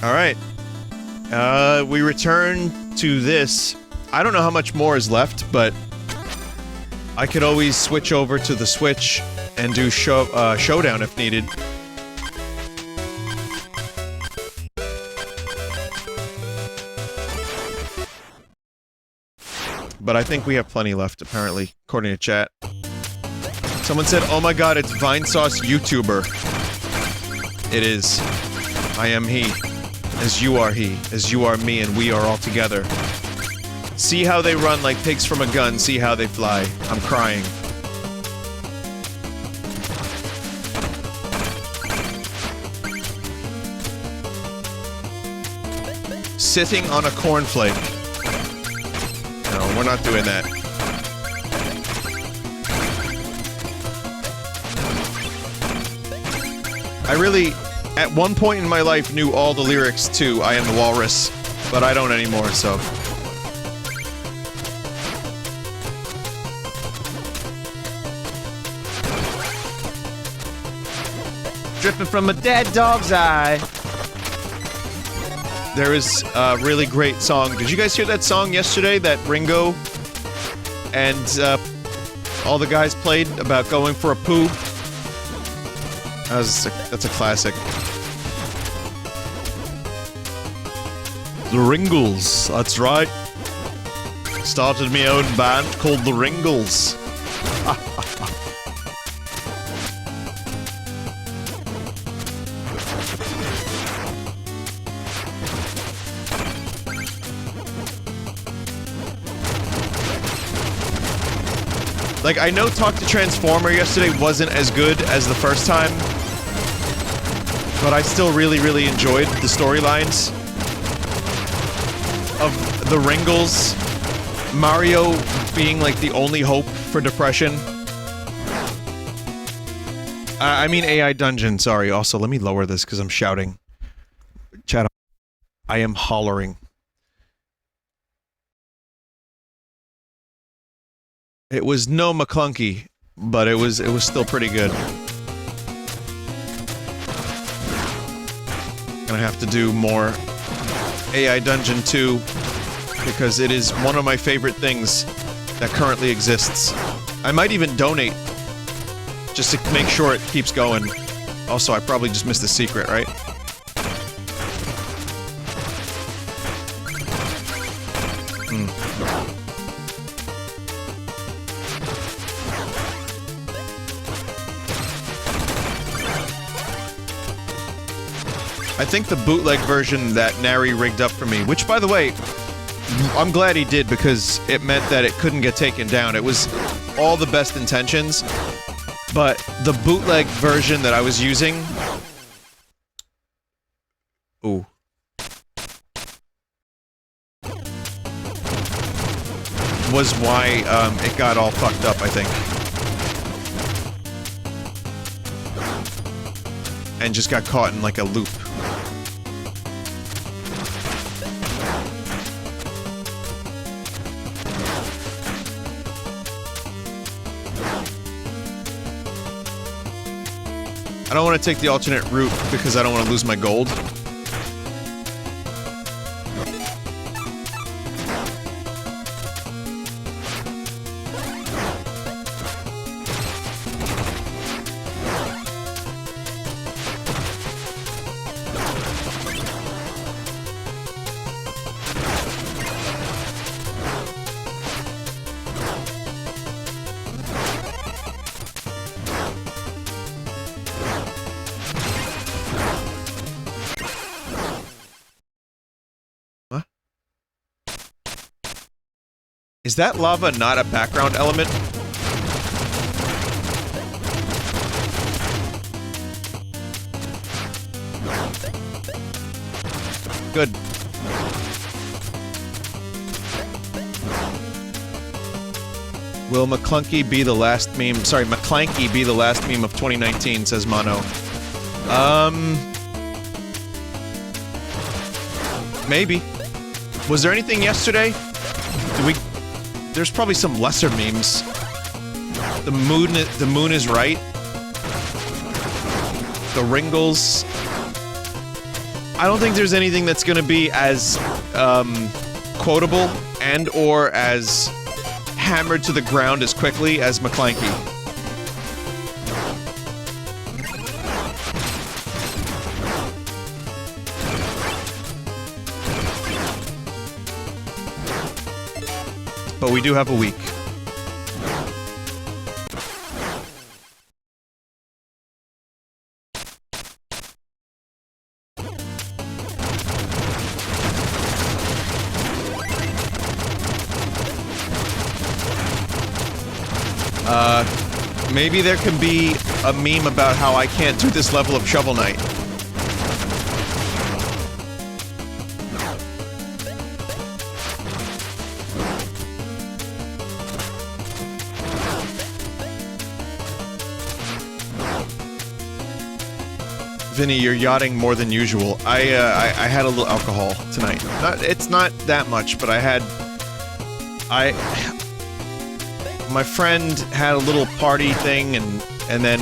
Alright. We return to this. I don't know how much more is left, but I could always switch over to the Switch and do Showdown if needed. But I think we have plenty left, apparently, according to chat. Someone said, oh my god, it's Vinesauce YouTuber. It is. I am he. As you are he. As you are me, and we are all together. See how they run like pigs from a gun, see how they fly. I'm crying. Sitting on a cornflake. No, we're not doing that. I really, at one point in my life, knew all the lyrics to I Am the Walrus, but I don't anymore, so... Dripping from a dead dog's eye. There is a really great song. Did you guys hear that song yesterday that Ringo and all the guys played about going for a poo? That's a classic. The Ringles, that's right. Started my own band called The Ringles. Like, I know Talk to Transformer yesterday wasn't as good as the first time, but I still really, really enjoyed the storylines of the Ringles, Mario being, like, the only hope for depression. I mean AI Dungeon, sorry. Also, let me lower this because I'm shouting. Chat, I am hollering. It was no McClunky, but it was still pretty good. Gonna have to do more AI Dungeon 2, because it is one of my favorite things that currently exists. I might even donate, just to make sure it keeps going. Also, I probably just missed a secret, right? I think the bootleg version that Nary rigged up for me, which, by the way, I'm glad he did because it meant that it couldn't get taken down. It was all the best intentions, but the bootleg version that I was using... Ooh. Was why, it got all fucked up, I think. And just got caught in, like, a loop. I don't want to take the alternate route because I don't want to lose my gold. Is that lava not a background element? Good. Will McClunky be the last meme? Sorry, McClanky be the last meme of 2019, says Mono. Maybe. Was there anything yesterday? There's probably some lesser memes. The moon is right. the Ringles. I don't think there's anything that's gonna be as, quotable and or as hammered to the ground as quickly as McClanky. But we do have a week. Maybe there can be a meme about how I can't do this level of Shovel Knight. Vinny, you're yachting more than usual. I had a little alcohol tonight. It's not that much, but my friend had a little party thing, and then,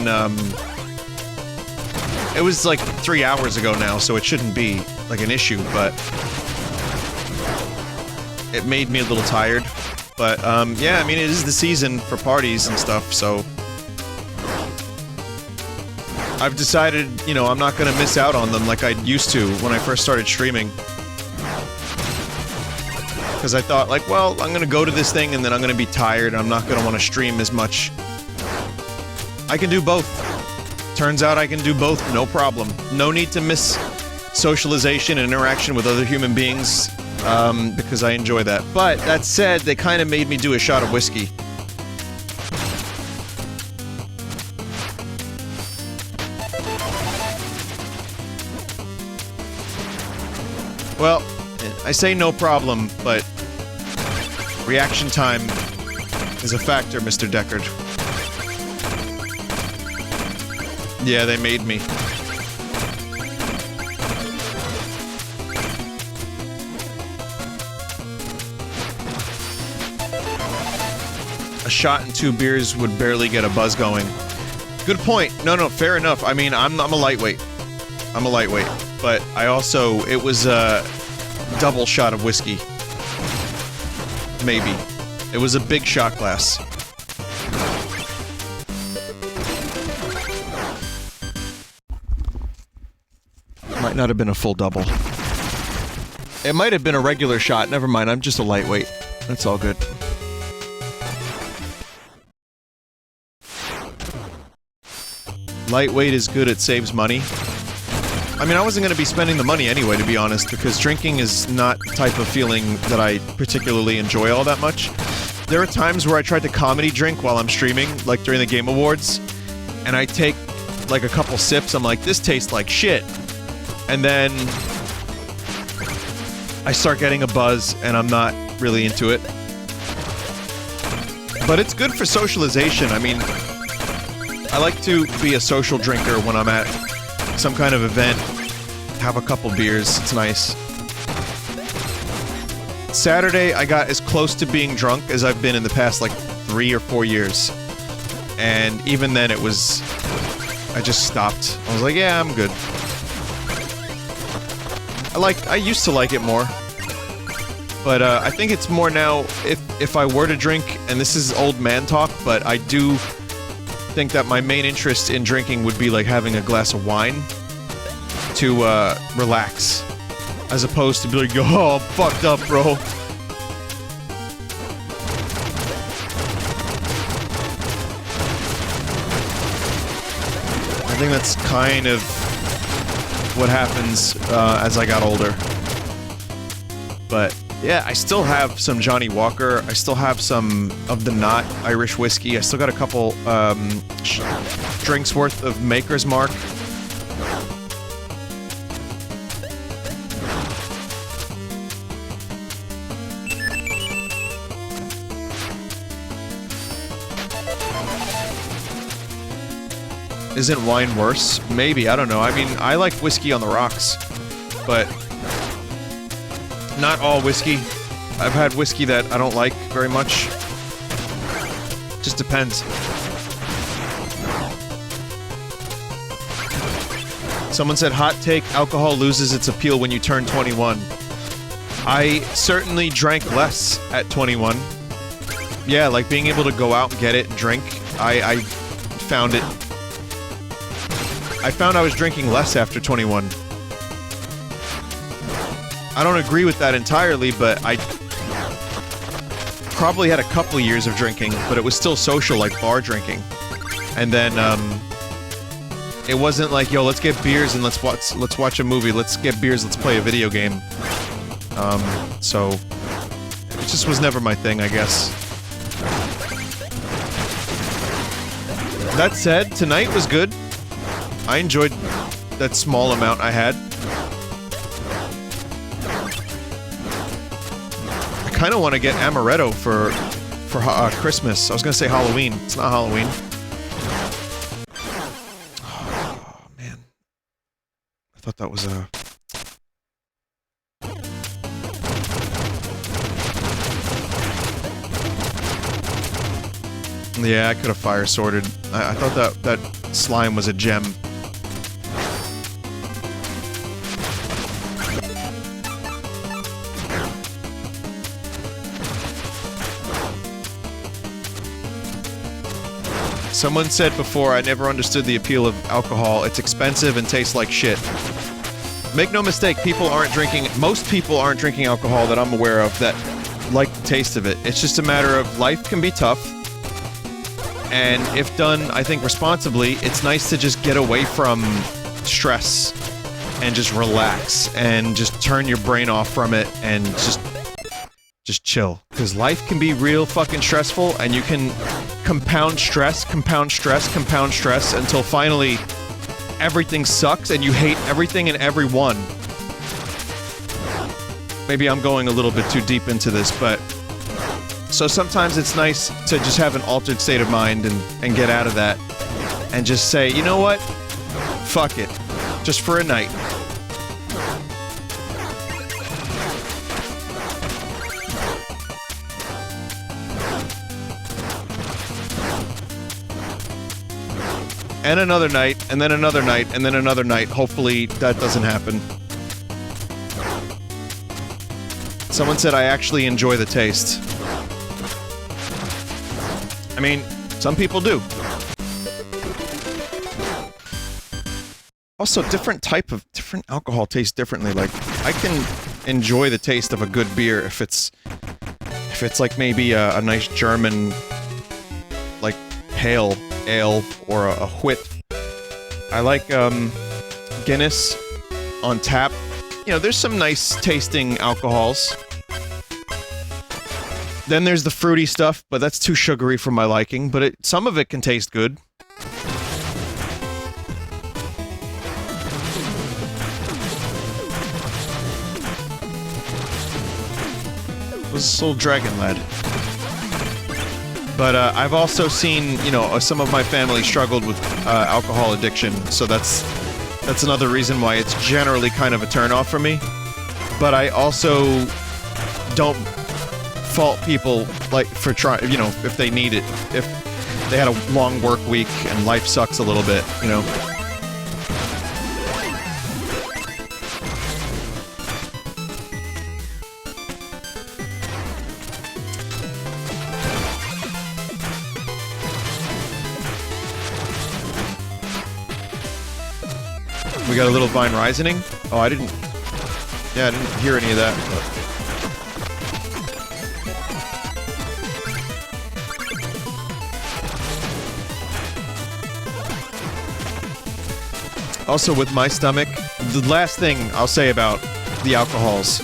it was like 3 hours ago now, so it shouldn't be, like, an issue, but it made me a little tired. But, yeah, I mean, it is the season for parties and stuff, so I've decided, you know, I'm not gonna miss out on them like I used to when I first started streaming. Because I thought, like, well, I'm gonna go to this thing and then I'm gonna be tired, I'm not gonna want to stream as much. I can do both. Turns out I can do both, no problem. No need to miss socialization and interaction with other human beings, because I enjoy that. But, that said, they kind of made me do a shot of whiskey. Well, I say no problem, but reaction time is a factor, Mr. Deckard. Yeah, they made me. A shot and 2 beers would barely get a buzz going. Good point. No, fair enough. I mean, I'm a lightweight. I'm a lightweight. But I also... it was a double shot of whiskey. Maybe. It was a big shot glass. Might not have been a full double. It might have been a regular shot. Never mind, I'm just a lightweight. That's all good. Lightweight is good, it saves money. I mean, I wasn't gonna be spending the money anyway, to be honest, because drinking is not the type of feeling that I particularly enjoy all that much. There are times where I tried to comedy drink while I'm streaming, like during the Game Awards, and I take, like, a couple sips, I'm like, this tastes like shit. And then I start getting a buzz, and I'm not really into it. But it's good for socialization. I mean, I like to be a social drinker when I'm at some kind of event, have a couple beers, it's nice. Saturday, I got as close to being drunk as I've been in the past, like, 3 or 4 years. And even then, it was... I just stopped. I was like, yeah, I'm good. I used to like it more. But, I think it's more now, if I were to drink, and this is old man talk, but I do think that my main interest in drinking would be, like, having a glass of wine to, relax. As opposed to be like, oh, I'm fucked up, bro. I think that's kind of what happens, as I got older. But, yeah, I still have some Johnny Walker, I still have some of the not Irish whiskey, I still got a couple, drinks worth of Maker's Mark. Isn't wine worse? Maybe, I don't know. I mean, I like whiskey on the rocks, but not all whiskey. I've had whiskey that I don't like very much. Just depends. Someone said, hot take, alcohol loses its appeal when you turn 21. I certainly drank less at 21. Yeah, like being able to go out and get it and drink, I found it... I found I was drinking less after 21. I don't agree with that entirely, but I probably had a couple years of drinking, but it was still social, like bar drinking. And then, it wasn't like, yo, let's get beers and let's watch a movie, let's get beers, let's play a video game. So, it just was never my thing, I guess. That said, tonight was good. I enjoyed that small amount I had. I kind of want to get amaretto for Christmas. I was gonna say Halloween. It's not Halloween. Oh, man. I thought that was a... Yeah, I could have fire sorted. I thought that slime was a gem. Someone said before, I never understood the appeal of alcohol. It's expensive and tastes like shit. Make no mistake, people aren't drinking... Most people aren't drinking alcohol that I'm aware of that like the taste of it. It's just a matter of life can be tough. And if done, I think, responsibly, it's nice to just get away from stress and just relax and just turn your brain off from it and just chill. Because life can be real fucking stressful, and you can compound stress until finally everything sucks and you hate everything and everyone. Maybe I'm going a little bit too deep into this, but... So sometimes it's nice to just have an altered state of mind and get out of that. And just say, you know what? Fuck it. Just for a night. And another night, and then another night, and then another night. Hopefully that doesn't happen. Someone said I actually enjoy the taste. I mean, some people do. Also, different alcohol tastes differently. Like, I can enjoy the taste of a good beer if it's like maybe a nice German, like, pale ale or a wit. I like, Guinness on tap. You know, there's some nice tasting alcohols. Then there's the fruity stuff, but that's too sugary for my liking, but some of it can taste good. It was this little dragon lad. But I've also seen, you know, some of my family struggled with alcohol addiction, so that's another reason why it's generally kind of a turn-off for me. But I also don't fault people, like, for trying, you know, if they need it. If they had a long work week and life sucks a little bit, you know. We got a little vine risening? Oh, I didn't hear any of that, but... Also, with my stomach, the last thing I'll say about the alcohols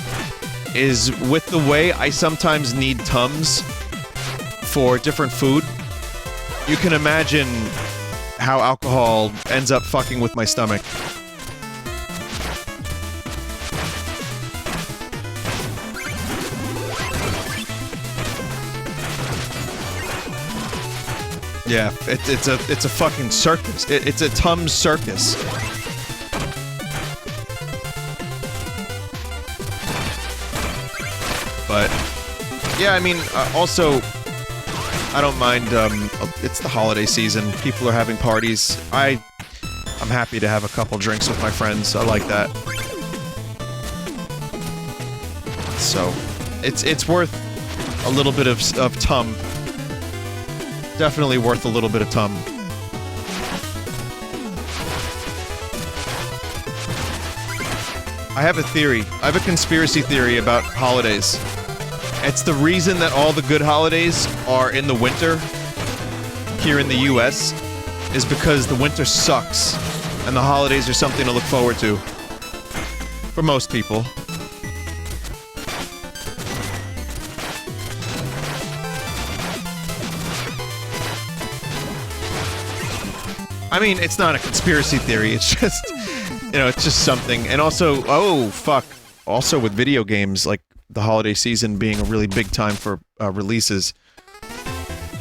is with the way I sometimes need Tums for different food, you can imagine how alcohol ends up fucking with my stomach. Yeah, it's a fucking circus. It's a Tums circus. But yeah, I mean, also, I don't mind. It's the holiday season. People are having parties. I I'm happy to have a couple drinks with my friends. I like that. So, it's worth a little bit of tum. Definitely worth a little bit of tum. I have a theory. I have a conspiracy theory about holidays. It's the reason that all the good holidays are in the winter here in the US is because the winter sucks and the holidays are something to look forward to. For most people. I mean, it's not a conspiracy theory, it's just, you know, it's just something. And also, oh, fuck. Also with video games, like, the holiday season being a really big time for releases.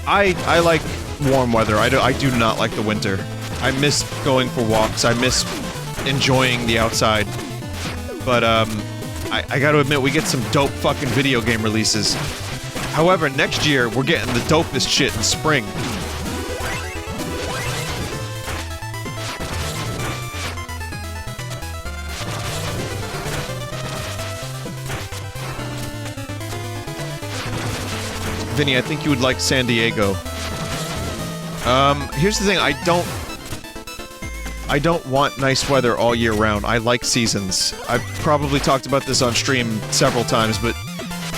I like warm weather. I do not like the winter. I miss going for walks. I miss enjoying the outside. But, I gotta admit, we get some dope fucking video game releases. However, next year, we're getting the dopest shit in spring. Vinny, I think you would like San Diego. Here's the thing, I don't want nice weather all year round. I like seasons. I've probably talked about this on stream several times, but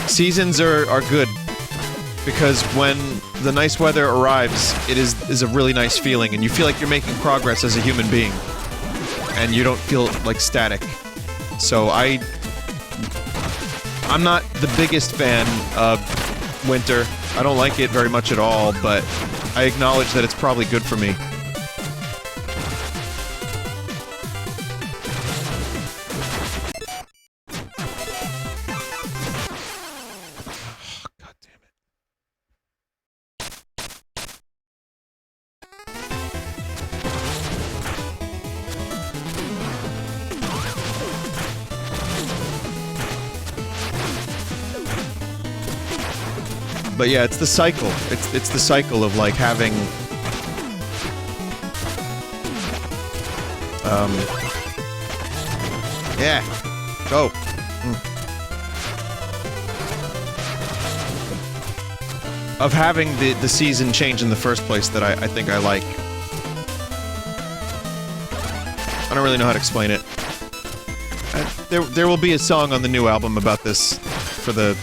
seasons are good. Because when the nice weather arrives, it is a really nice feeling, and you feel like you're making progress as a human being. And you don't feel, like, static. So I'm not the biggest fan of winter. I don't like it very much at all, but I acknowledge that it's probably good for me. God damn it. But yeah, it's the cycle. It's the cycle of, like, having... Yeah. Go. Of having the season change in the first place that I think I like. I don't really know how to explain it. There will be a song on the new album about this for the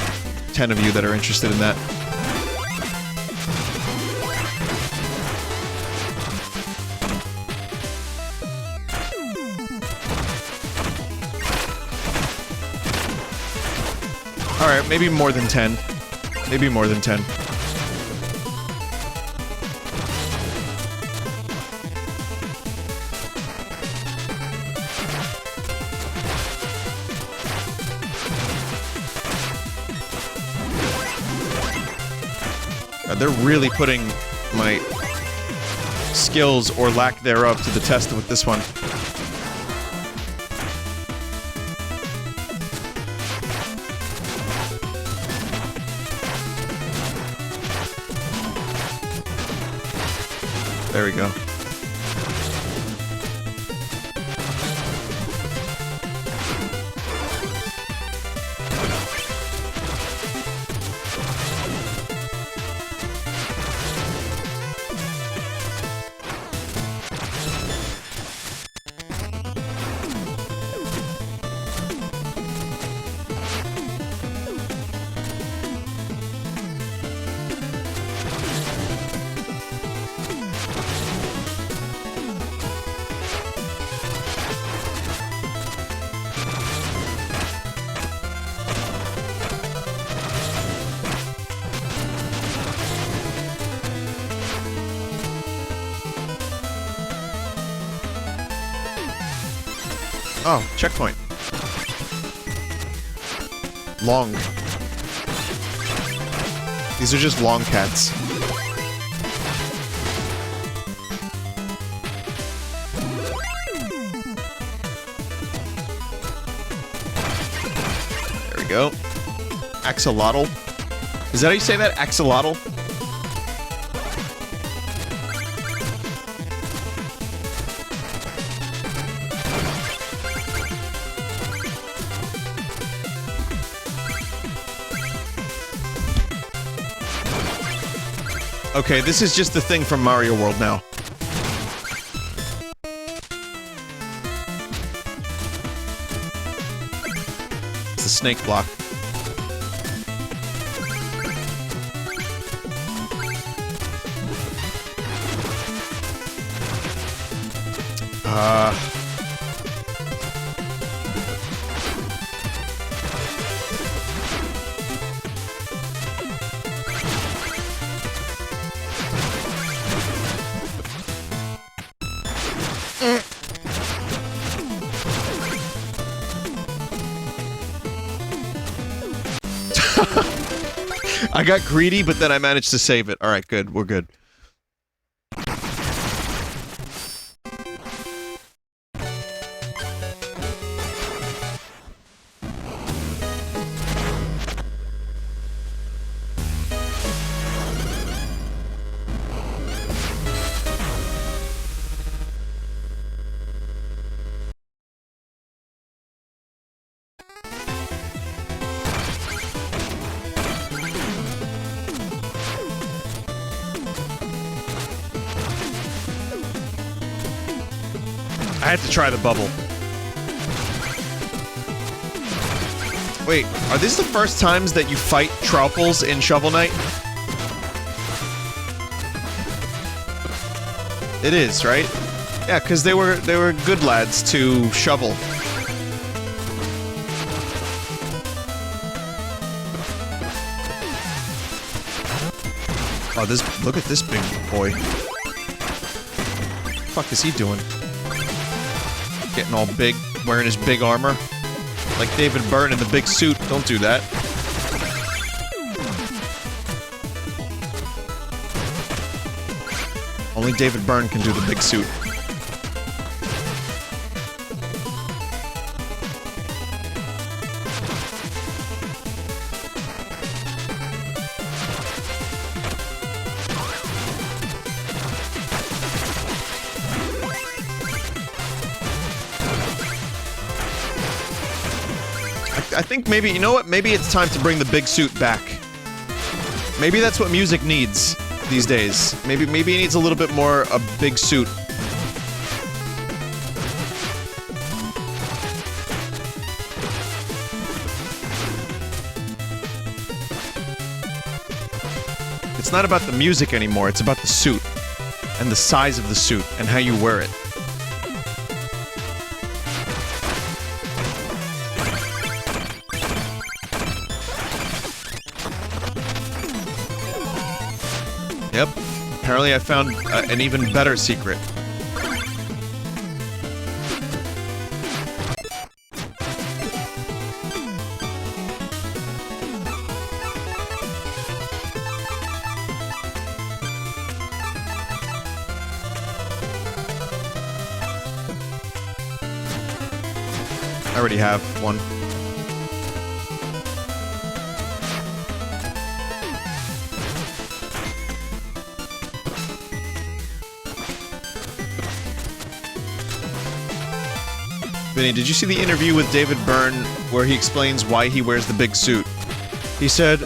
10 of you that are interested in that. Alright, maybe more than 10. Maybe more than 10. God, they're really putting my skills, or lack thereof, to the test with this one. There we go. Oh, checkpoint. Long. These are just long cats. There we go. Axolotl. Is that how you say that? Axolotl? Okay, this is just the thing from Mario World now. It's the snake block. I got greedy, but then I managed to save it. Alright, good. We're good. I had to try the bubble. Wait, are these the first times that you fight Trouples in Shovel Knight? It is, right? Yeah, because they were good lads to Shovel. Oh, look at this big boy. What the fuck is he doing? Getting all big, wearing his big armor. Like David Byrne in the big suit. Don't do that. Only David Byrne can do the big suit. I think maybe, you know what? Maybe it's time to bring the big suit back. Maybe that's what music needs these days. Maybe it needs a little bit more a big suit. It's not about the music anymore, it's about the suit. And the size of the suit, and how you wear it. Yep. Apparently I found an even better secret. I already have one. Vinny, did you see the interview with David Byrne where he explains why he wears the big suit? He said...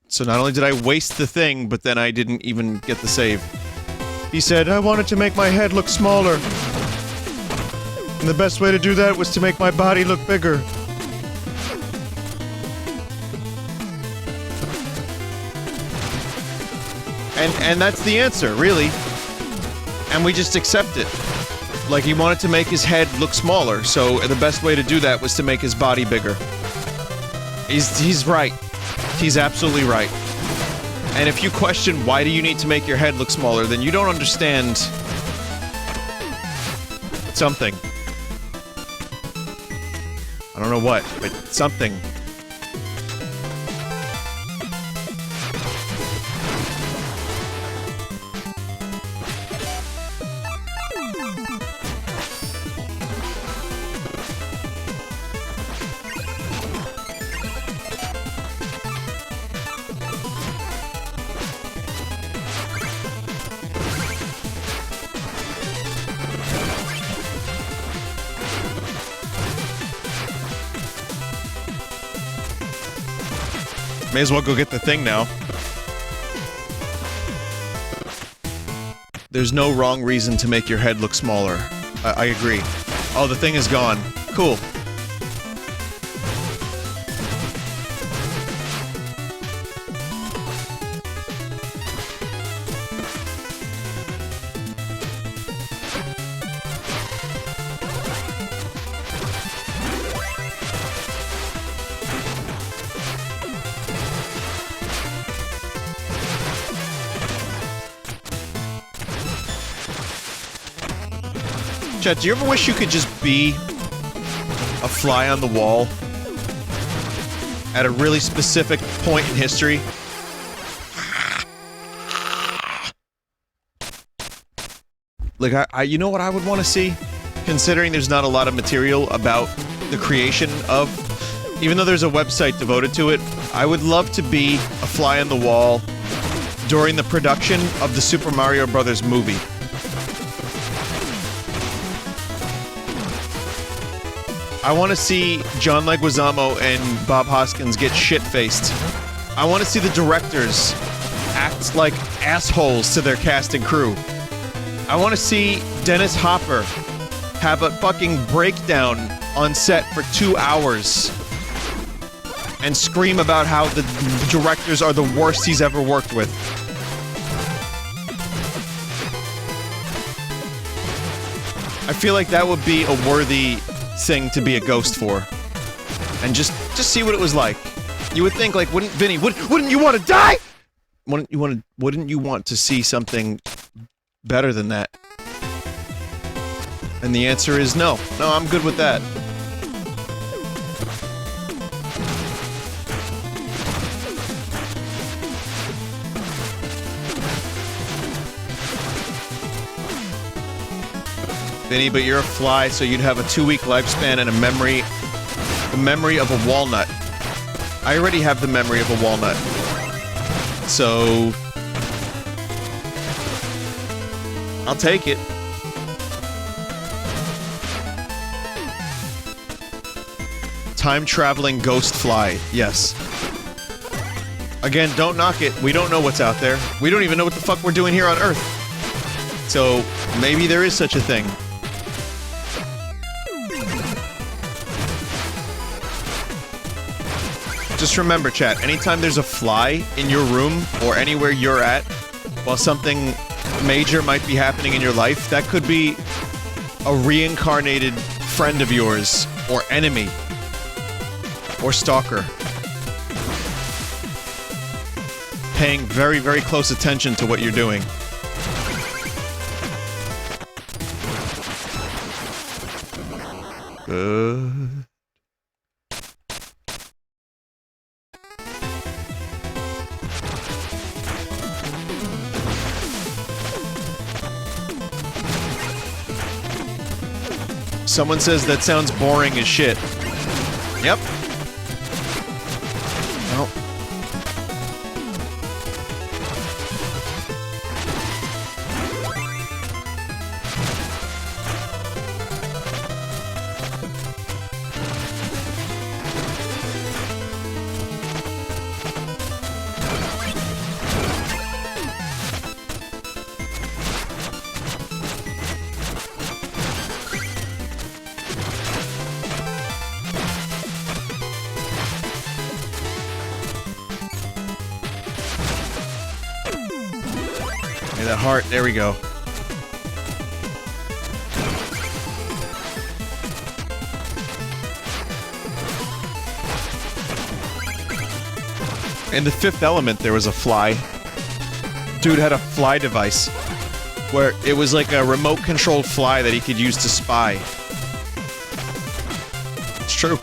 So not only did I waste the thing, but then I didn't even get the save. He said, I wanted to make my head look smaller. And the best way to do that was to make my body look bigger. And that's the answer, really. And we just accept it. Like, he wanted to make his head look smaller, so the best way to do that was to make his body bigger. He's right. He's absolutely right. And if you question why do you need to make your head look smaller, then you don't understand... something. I don't know what, but something. May as well go get the thing now. There's no wrong reason to make your head look smaller. I agree. Oh, the thing is gone. Cool. Chat, do you ever wish you could just be a fly on the wall at a really specific point in history? Like, you know what I would want to see? Considering there's not a lot of material about the creation of... Even though there's a website devoted to it, I would love to be a fly on the wall during the production of the Super Mario Bros. Movie. I want to see John Leguizamo and Bob Hoskins get shit-faced. I want to see the directors act like assholes to their cast and crew. I want to see Dennis Hopper have a fucking breakdown on set for 2 hours and scream about how the directors are the worst he's ever worked with. I feel like that would be a worthy thing to be a ghost for. And just see what it was like. You would think, like, wouldn't you want to die? Wouldn't you want to see something better than that? And the answer is no. No, I'm good with that. Vinny, but you're a fly, so you'd have a 2-week lifespan and a memory of a walnut. I already have the memory of a walnut. So... I'll take it. Time-traveling ghost fly. Yes. Again, don't knock it. We don't know what's out there. We don't even know what the fuck we're doing here on Earth. So, maybe there is such a thing. Just remember, chat, anytime there's a fly in your room or anywhere you're at, while something major might be happening in your life, that could be a reincarnated friend of yours, or enemy, or stalker. Paying very, very close attention to what you're doing. Good. Someone says that sounds boring as shit. Yep. Well. That heart, there we go. In The Fifth Element, there was a fly. Dude had a fly device, where it was like a remote-controlled fly that he could use to spy. It's true.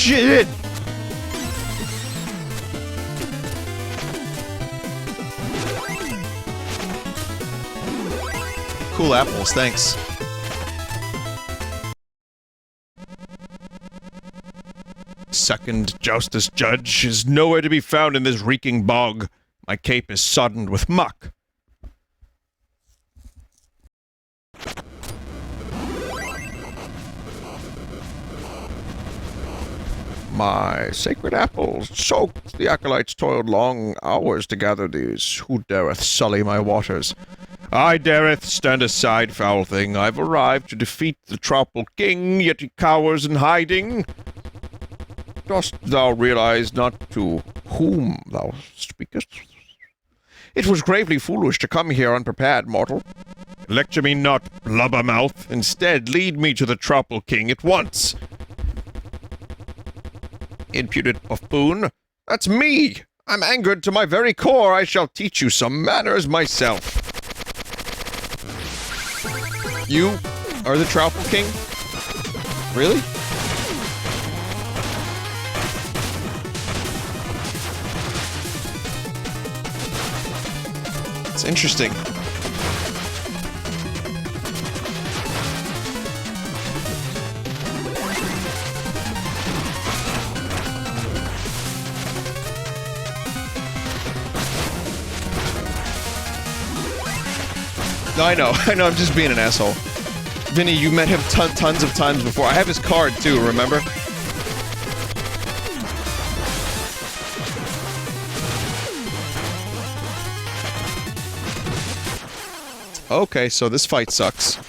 shit! Cool apples, thanks. Second Justice Judge is nowhere to be found in this reeking bog. My cape is soddened with muck. My sacred apples, soaked. The acolytes toiled long hours to gather these. Who dareth sully my waters? I dareth stand aside, foul thing. I've arrived to defeat the Troupple King, yet he cowers in hiding. Dost thou realize not to whom thou speakest? It was gravely foolish to come here unprepared, mortal. Lecture me not, blubbermouth. Instead, lead me to the Troupple King at once. Impudent buffoon. That's me! I'm angered to my very core. I shall teach you some manners myself. You are the Troupple King? Really? It's interesting. No, I know, I'm just being an asshole. Vinny, you met him tons of times before. I have his card too, remember? Okay, so this fight sucks.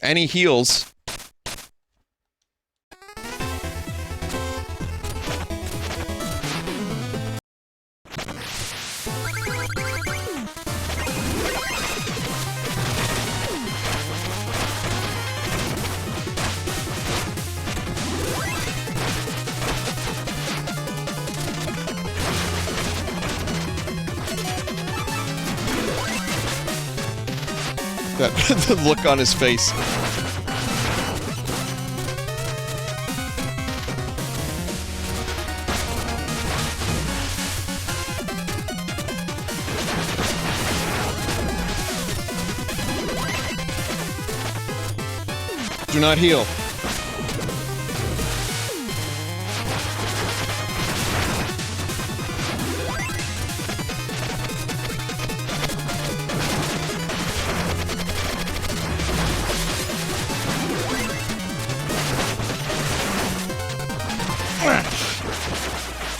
And he heals. The look on his face. Do not heal.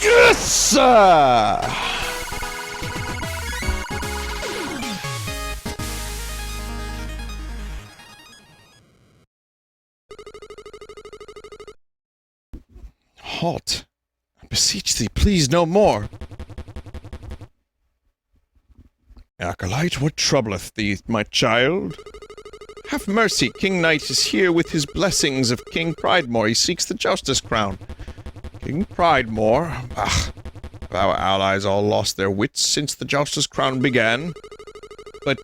Yes! Halt. I beseech thee, please no more. Acolyte, what troubleth thee, my child? Have mercy, King Knight is here with his blessings of King Pridemore. He seeks the Justice Crown. King Pridemore? Ah, our allies all lost their wits since the Justice Crown began. But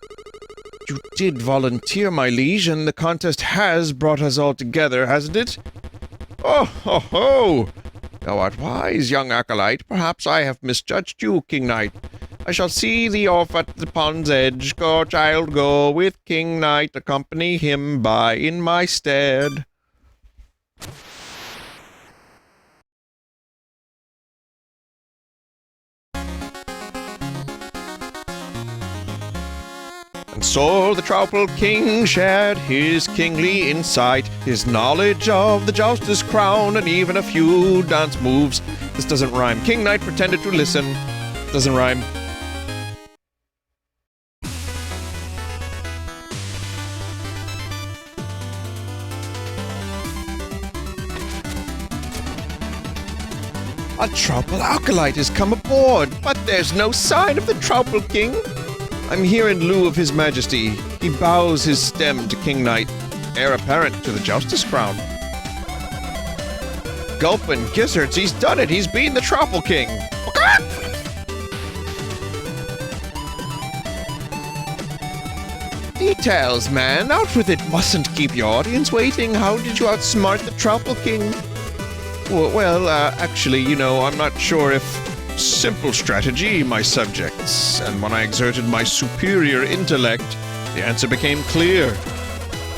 you did volunteer, my liege, and the contest has brought us all together, hasn't it? Oh, ho, ho! Thou art wise, young acolyte. Perhaps I have misjudged you, King Knight. I shall see thee off at the pond's edge. Go, child, go with King Knight. Accompany him by in my stead. And so the Troupple King shared his kingly insight, his knowledge of the Justice Crown, and even a few dance moves. This doesn't rhyme. King Knight pretended to listen. Doesn't rhyme. A Troupple acolyte has come aboard, but there's no sign of the Troupple King. I'm here in lieu of His Majesty. He bows his stem to King Knight, heir apparent to the Justice Crown. Gulpin' gizzards, he's done it! He's been the Troupple King! Details, man! Out with it! Mustn't keep your audience waiting! How did you outsmart the Troupple King? Actually, I'm not sure if simple strategy, my subjects, and when I exerted my superior intellect, the answer became clear.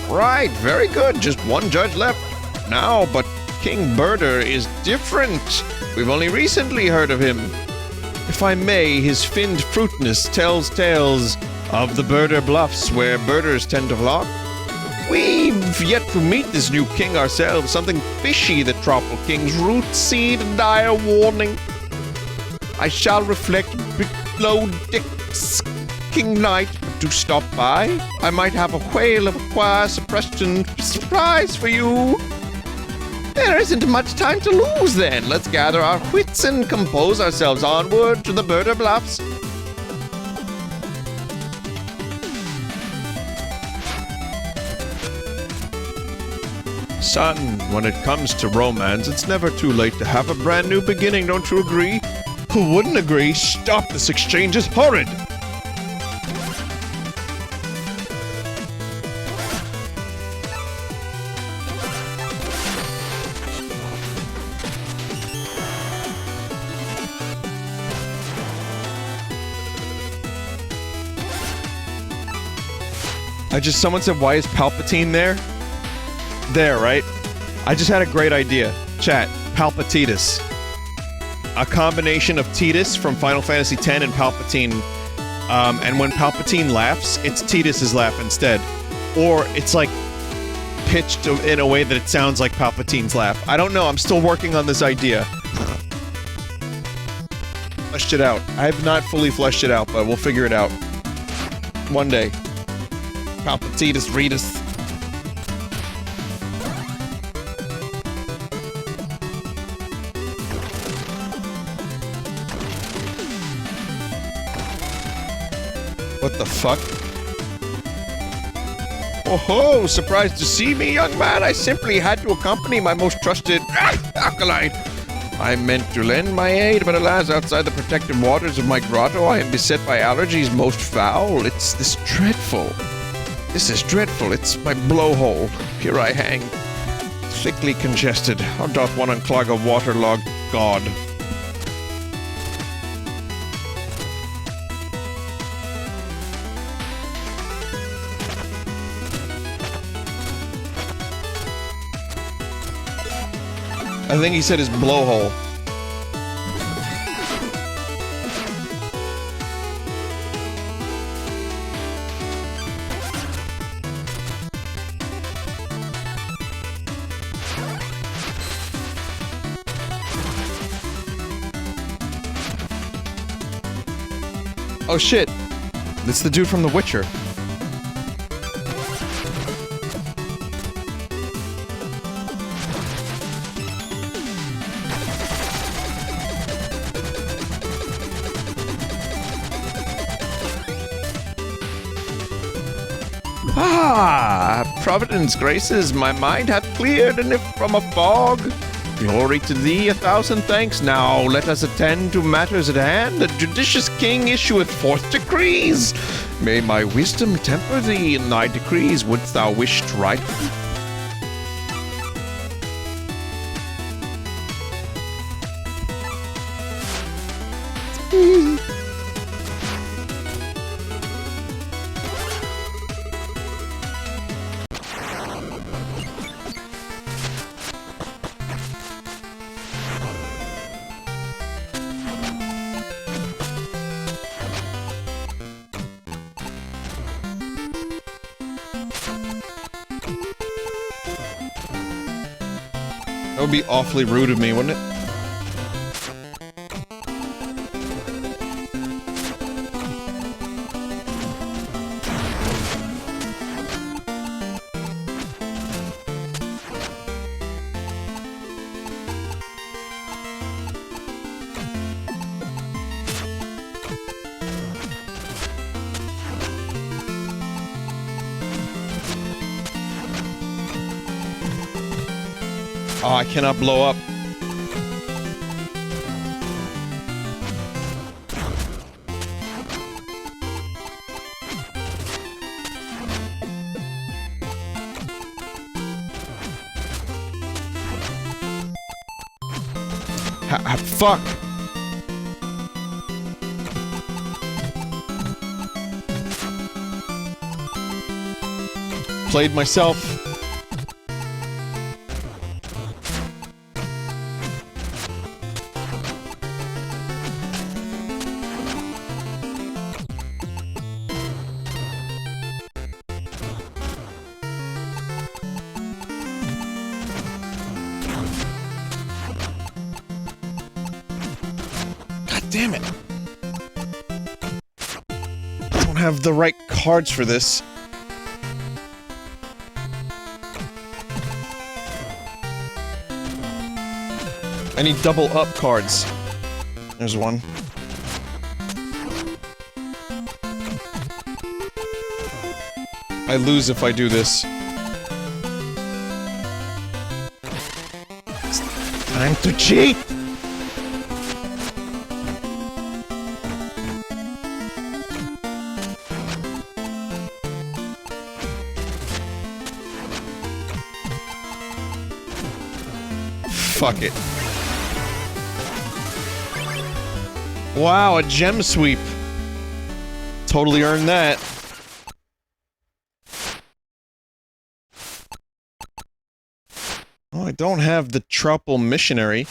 Right, very good, just one judge left now, but King Birder is different. We've only recently heard of him. If I may, his finned fruitness tells tales of the Birder Bluffs, where birders tend to flock. We've yet to meet this new king ourselves, something fishy the Tropical King's root seed, dire warning. I shall reflect below Dick's King Knight to stop by. I might have a whale of a choir suppression surprise for you. There isn't much time to lose then. Let's gather our wits and compose ourselves onward to the Birder Bluffs. Son, when it comes to romance, it's never too late to have a brand new beginning, don't you agree? Who wouldn't agree? Stop, this exchange is horrid! Someone said, why is Palpatine there? There, right? I just had a great idea. Chat, Palpatitus. A combination of Tidus from Final Fantasy X and Palpatine. And when Palpatine laughs, it's Tidus's laugh instead. Or it's like pitched in a way that it sounds like Palpatine's laugh. I don't know, I'm still working on this idea. Fleshed it out. I have not fully fleshed it out, but we'll figure it out. One day. Palpatitus Redus. What the fuck? Oh ho! Surprised to see me, young man? I simply had to accompany my most trusted acolyte. I meant to lend my aid, but alas, outside the protective waters of my grotto, I am beset by allergies most foul. It's this dreadful. This is dreadful. It's my blowhole. Here I hang, thickly congested. How doth one unclog a waterlogged god? I think he said his blowhole. Oh shit! It's the dude from The Witcher. Ah, Providence graces, my mind hath cleared, and if from a fog. Glory to thee, 1,000 thanks. Now let us attend to matters at hand. The judicious king issueth forth decrees. May my wisdom temper thee in thy decrees. Wouldst thou wish to write? That would be awfully rude of me, wouldn't it? Oh, I cannot blow up. Fuck! Played myself. Damn it. I don't have the right cards for this. I need double up cards. There's one. I lose if I do this. It's time to cheat! Fuck it. Wow, a gem sweep. Totally earned that. Oh, I don't have the Trouble Missionary.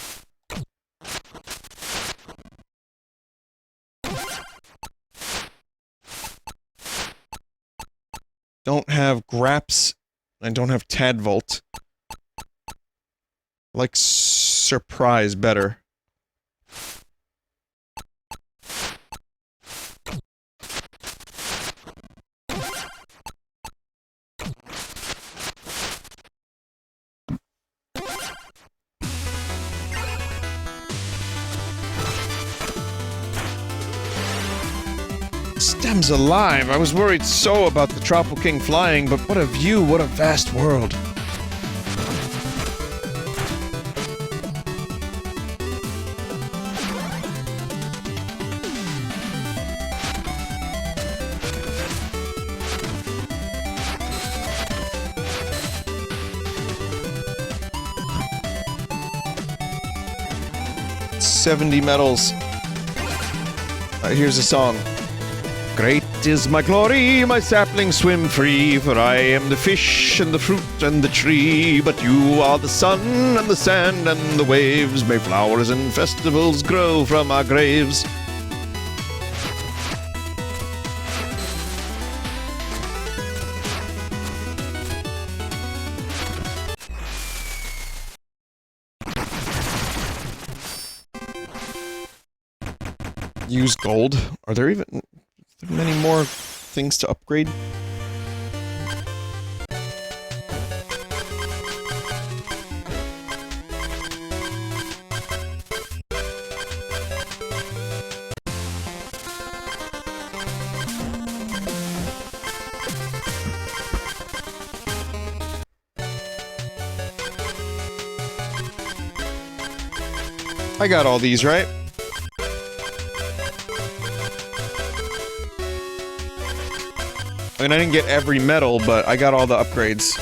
Don't have Graps. I don't have Tadvolt. I like Surprise better. Stem's alive! I was worried so about the Tropical King flying, but what a view, what a vast world. $70 medals. Here's a song. Great is my glory, my saplings swim free, for I am the fish and the fruit and the tree. But you are the sun and the sand and the waves. May flowers and festivals grow from our graves. Use gold. Are there even many more things to upgrade? I got all these, right? I mean, I didn't get every medal, but I got all the upgrades.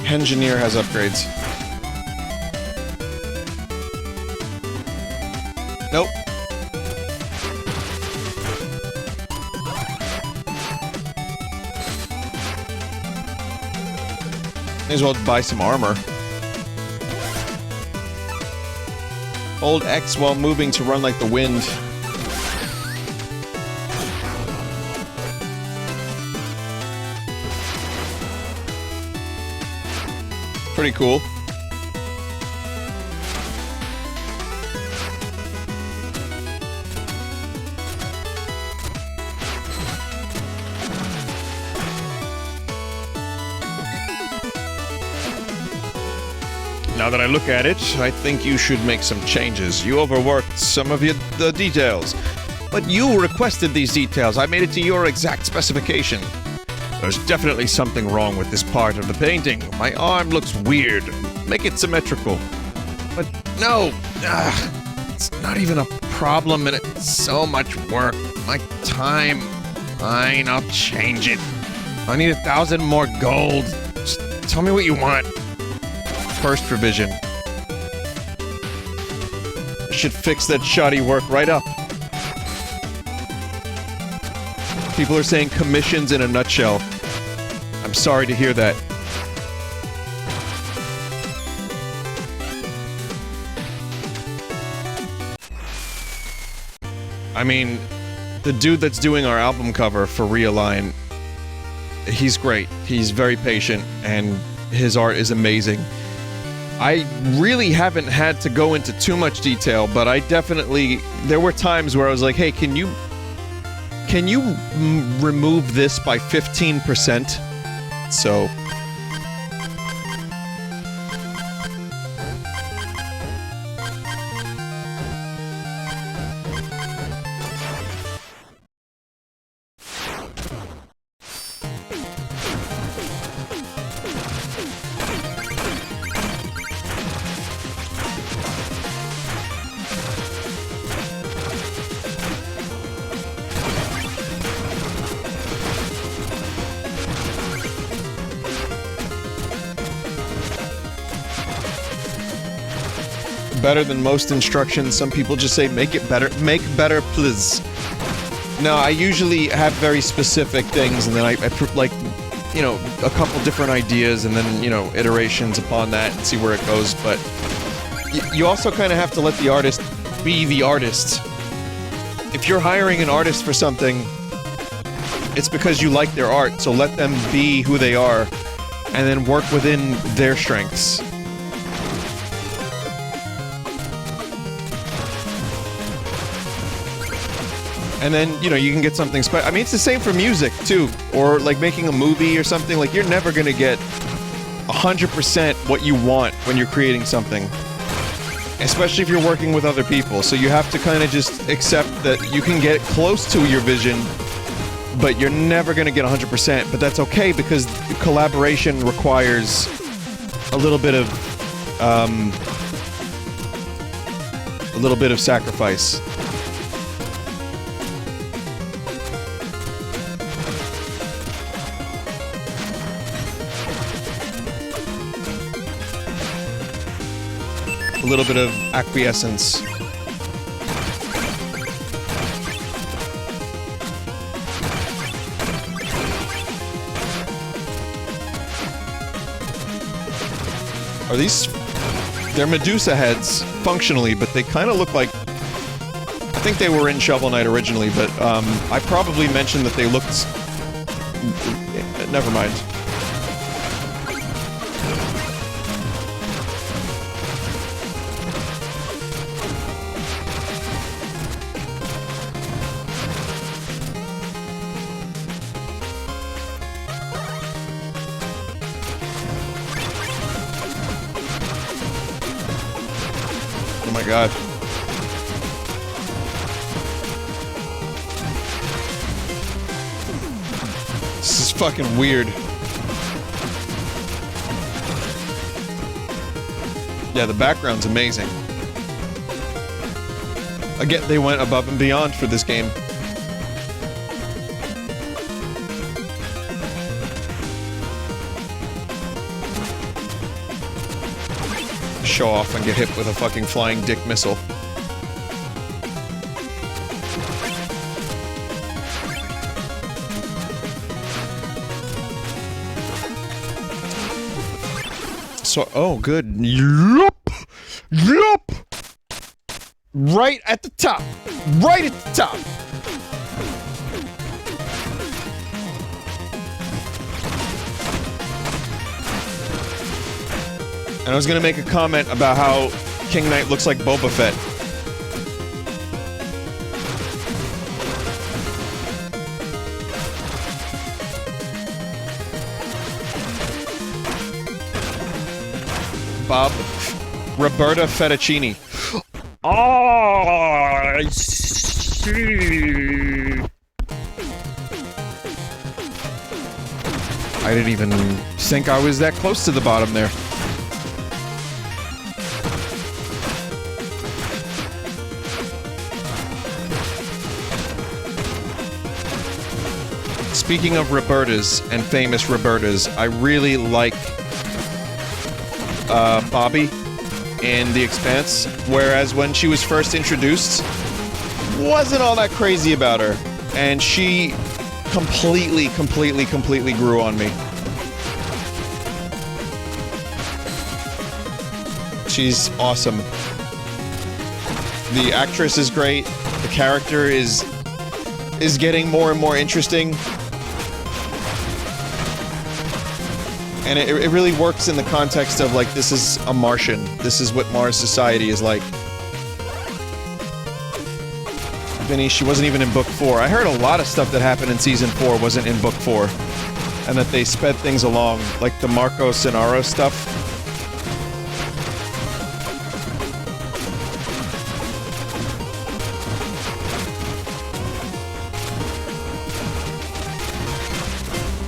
Engineer has upgrades. Nope. May as well buy some armor. Hold X while moving to run like the wind. Pretty cool. Now that I look at it, I think you should make some changes. You overworked some of the details. But you requested these details. I made it to your exact specification. There's definitely something wrong with this part of the painting. My arm looks weird. Make it symmetrical. But no, it's not even a problem and it's so much work. My time. Fine, I'll change it. I need 1,000 more gold. Just tell me what you want. First revision. I should fix that shoddy work right up. People are saying commissions in a nutshell. I'm sorry to hear that. I mean, the dude that's doing our album cover for Realign, he's great. He's very patient, and his art is amazing. I really haven't had to go into too much detail, but I definitely... There were times where I was like, hey, can you remove this by 15%? So... better than most instructions. Some people just say, make it better. Make better, please. No, I usually have very specific things, and then I like, you know, a couple different ideas, and then, you know, iterations upon that, and see where it goes, but... you also kind of have to let the artist be the artist. If you're hiring an artist for something, it's because you like their art, so let them be who they are, and then work within their strengths. And then, you know, you can get something I mean, it's the same for music, too. Or, like, making a movie or something. Like, you're never gonna get 100% what you want when you're creating something. Especially if you're working with other people. So you have to kind of just accept that you can get close to your vision, but you're never gonna get 100%. But that's okay, because collaboration requires a little bit of sacrifice. A little bit of acquiescence. Are these... They're Medusa heads, functionally, but they kind of look like... I think they were in Shovel Knight originally, but, I probably mentioned that they looked... Never mind. Oh my god. This is fucking weird. Yeah, the background's amazing. Again, they went above and beyond for this game. Show off and get hit with a fucking flying dick missile. So, oh, good. Yup! Yup! Right at the top! Right at the top! And I was gonna make a comment about how King Knight looks like Boba Fett. Roberta Fettuccine. Oh, I see. I didn't even think I was that close to the bottom there. Speaking of Robertas and famous Robertas, I really like Bobby in The Expanse, whereas when she was first introduced, wasn't all that crazy about her, and she completely grew on me. She's awesome. The actress is great. The character is getting more and more interesting. And it really works in the context of, like, this is a Martian. This is what Mars society is like. Vinny, she wasn't even in Book 4. I heard a lot of stuff that happened in Season 4 wasn't in Book 4. And that they sped things along, like the Marco Sonaro stuff.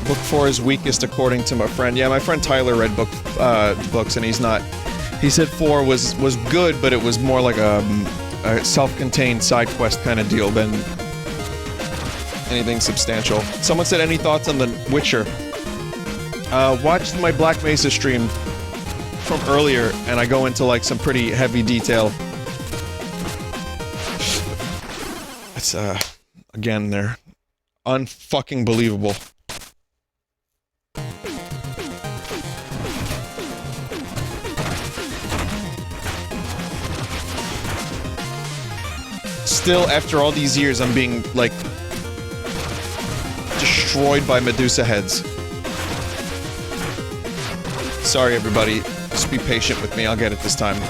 Book 4 is weakest according to my friend. Yeah, my friend Tyler read books and he's not... He said 4 was good, but it was more like a self-contained side quest kind of deal than anything substantial. Someone said, any thoughts on The Witcher? Watched my Black Mesa stream from earlier, and I go into, like, some pretty heavy detail. It's, again, they're unfucking believable. Still, after all these years, I'm being, like, destroyed by Medusa heads. Sorry, everybody. Just be patient with me. I'll get it this time.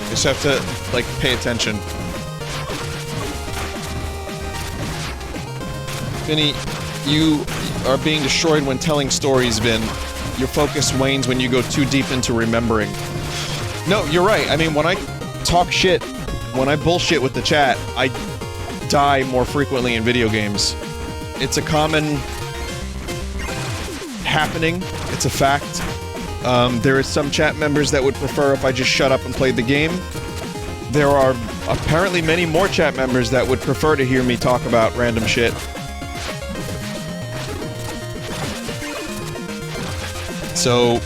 Just have to, like, pay attention. Vinny, you are being destroyed when telling stories, Vin. Your focus wanes when you go too deep into remembering. No, you're right. I mean, when I talk shit, when I bullshit with the chat, I die more frequently in video games. It's a common happening. It's a fact. There are some chat members that would prefer if I just shut up and played the game. There are apparently many more chat members that would prefer to hear me talk about random shit. So,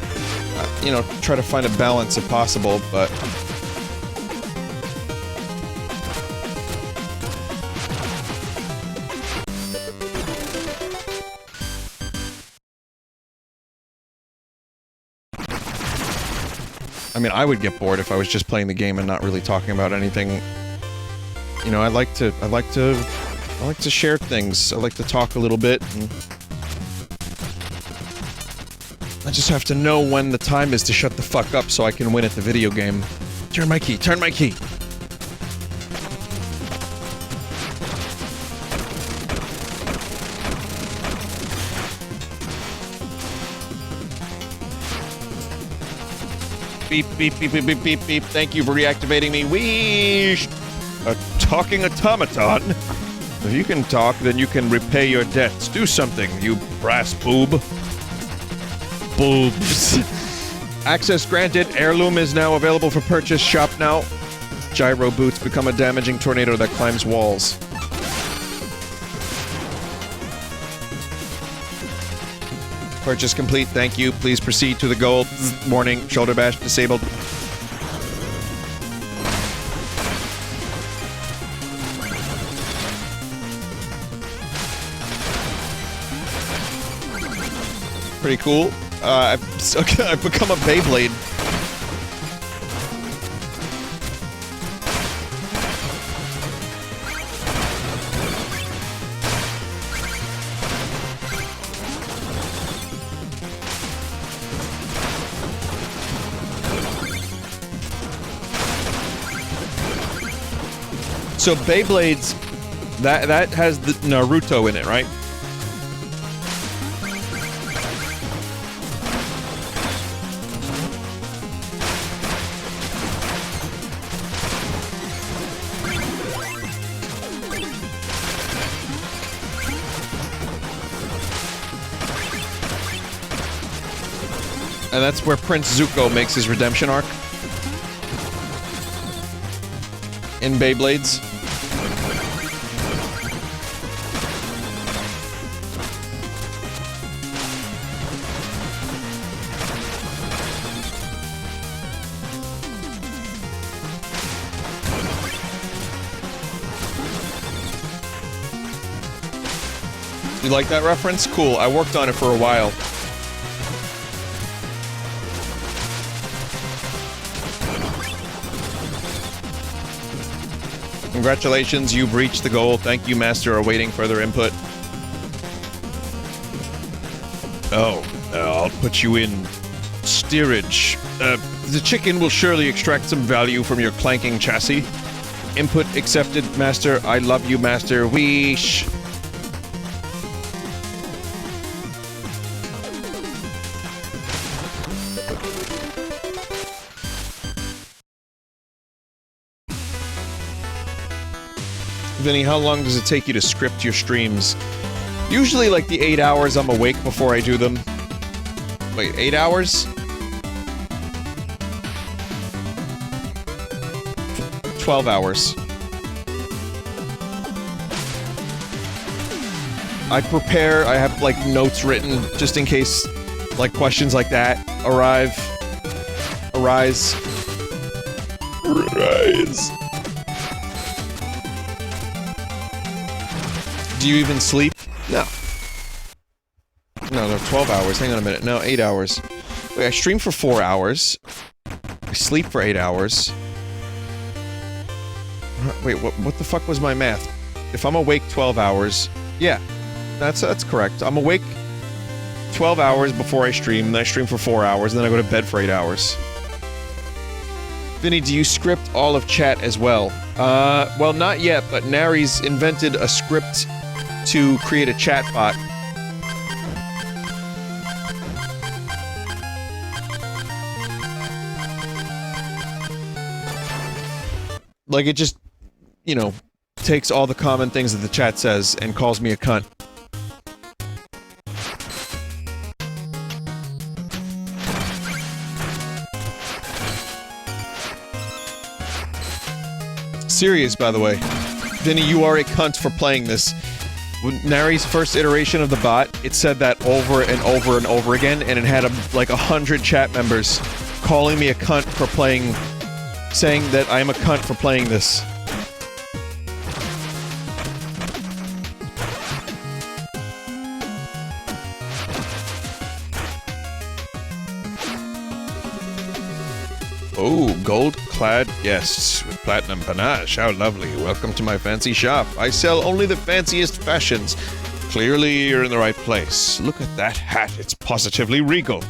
you know, try to find a balance if possible, but... I mean, I would get bored if I was just playing the game and not really talking about anything. You know, I like to share things. I like to talk a little bit, and I just have to know when the time is to shut the fuck up so I can win at the video game. Turn my key, turn my key! Beep, beep, beep, beep, beep, beep, beep. Thank you for reactivating me. Weesh! A talking automaton? If you can talk, then you can repay your debts. Do something, you brass boob. Boobs. Access granted. Heirloom is now available for purchase. Shop now. Gyro boots become a damaging tornado that climbs walls. Purchase complete, thank you. Please proceed to the goal. Warning, shoulder bash disabled. Pretty cool. I've become a Beyblade. So Beyblades, that has the Naruto in it, right? And that's where Prince Zuko makes his redemption arc. In Beyblades. You like that reference? Cool, I worked on it for a while. Congratulations, you've reached the goal. Thank you, Master. Awaiting further input. Oh, I'll put you in steerage. The chicken will surely extract some value from your clanking chassis. Input accepted, Master. I love you, Master. Weesh. Vinny, how long does it take you to script your streams? Usually like the 8 hours I'm awake before I do them. Wait, 8 hours? 12 hours. I prepare, I have like notes written just in case like questions like that arise. Do you even sleep? No. No, 12 hours. Hang on a minute. No, 8 hours. Wait, I stream for 4 hours. I sleep for 8 hours. Wait, what the fuck was my math? If I'm awake 12 hours... Yeah, that's correct. I'm awake 12 hours before I stream, then I stream for 4 hours, and then I go to bed for 8 hours. Vinny, do you script all of chat as well? Well, not yet, but Nari's invented a script to create a chat bot. Like, it just, you know, takes all the common things that the chat says and calls me a cunt. Serious, by the way. Vinny, you are a cunt for playing this. Nari's first iteration of the bot, it said that over and over and over again, and it had like 100 chat members calling me a cunt for playing, saying that I am a cunt for playing this. Oh, gold-clad guests with platinum panache. How lovely. Welcome to my fancy shop. I sell only the fanciest fashions. Clearly, you're in the right place. Look at that hat. It's positively regal.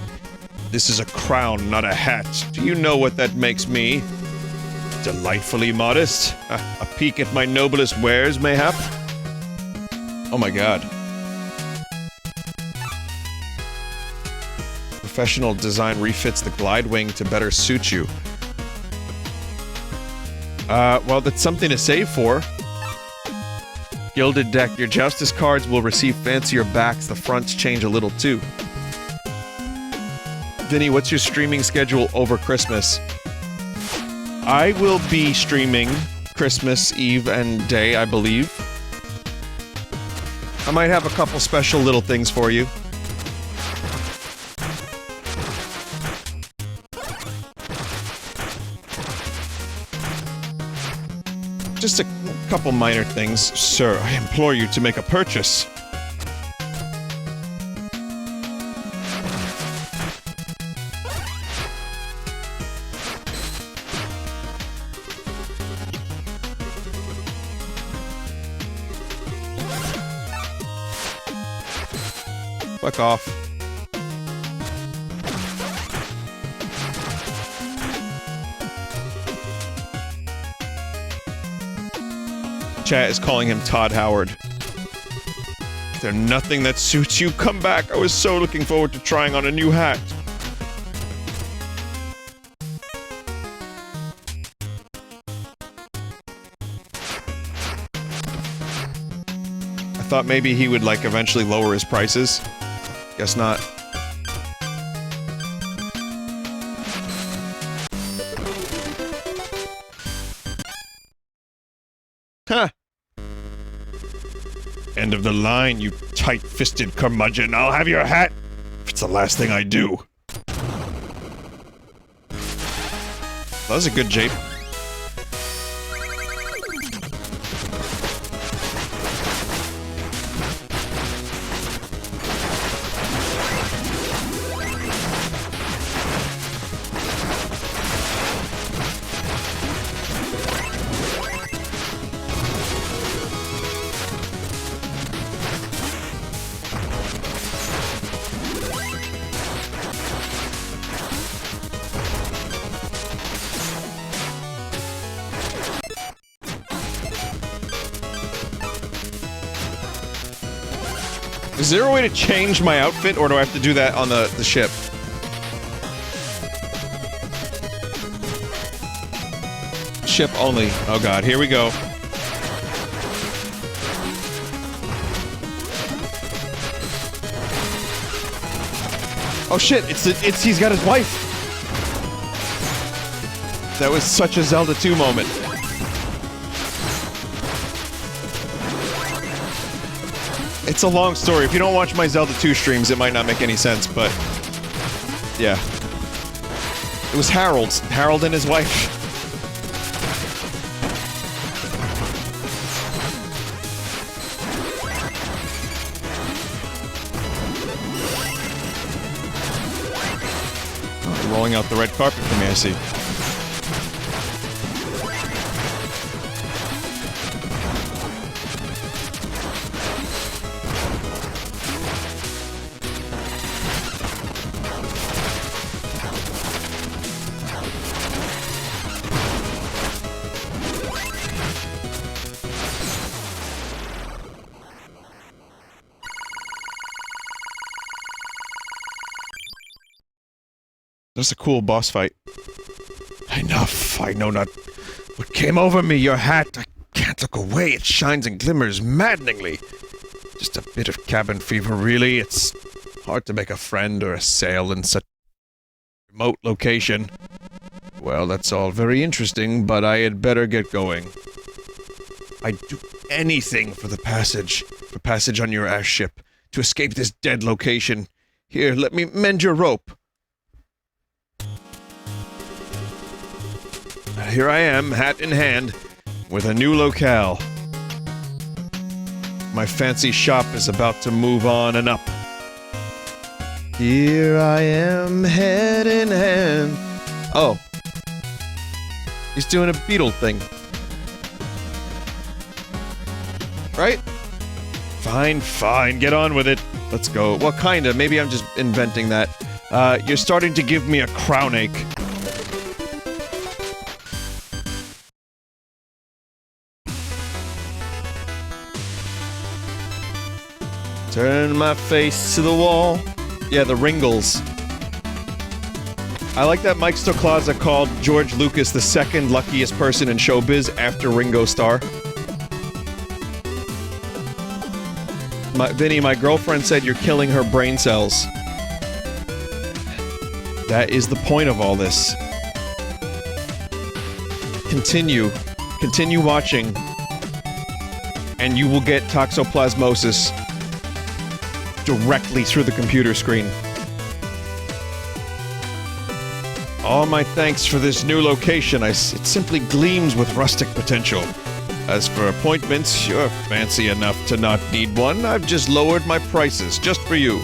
This is a crown, not a hat. Do you know what that makes me? Delightfully modest. A peek at my noblest wares, mayhap? Oh my god. Professional design refits the glide wing to better suit you. Well, that's something to save for. Gilded deck. Your Joustus cards will receive fancier backs. The fronts change a little, too. Vinny, what's your streaming schedule over Christmas? I will be streaming Christmas Eve and day, I believe. I might have a couple special little things for you. Just a couple minor things. Sir, I implore you to make a purchase. Fuck off. chat is calling him Todd Howard. Is there nothing that suits you? Come back. I was so looking forward to trying on a new hat. I thought maybe he would, like, eventually lower his prices. Guess not. Huh. End of the line, you tight-fisted curmudgeon. I'll have your hat if it's the last thing I do. That was a good jape. Is there a way to change my outfit, or do I have to do that on the ship? Ship only. Oh god, here we go. Oh shit, it's he's got his wife! That was such a Zelda 2 moment. It's a long story. If you don't watch my Zelda 2 streams, it might not make any sense, but... yeah. It was Harold. Harold and his wife. Oh, rolling out the red carpet for me, I see. That's a cool boss fight. Enough. I know not what came over me. Your hat. I can't look away. It shines and glimmers maddeningly. Just a bit of cabin fever, really. It's hard to make a friend or a sale in such a remote location. Well, that's all very interesting, but I had better get going. I'd do anything for the passage. For passage on your ash ship. To escape this dead location. Here, let me mend your rope. Here I am, hat in hand, with a new locale. My fancy shop is about to move on and up. Here I am, head in hand. Oh. He's doing a beetle thing. Right? Fine, fine, get on with it. Let's go. Well, kinda. Maybe I'm just inventing that. You're starting to give me a crown ache. Turn my face to the wall. Yeah, the Ringles. I like that Mike Stoklaza called George Lucas the second luckiest person in showbiz after Ringo Starr. Vinny, my girlfriend said you're killing her brain cells. That is the point of all this. Continue watching, and you will get toxoplasmosis directly through the computer screen. All my thanks for this new location. It simply gleams with rustic potential. As for appointments, you're fancy enough to not need one. I've just lowered my prices just for you.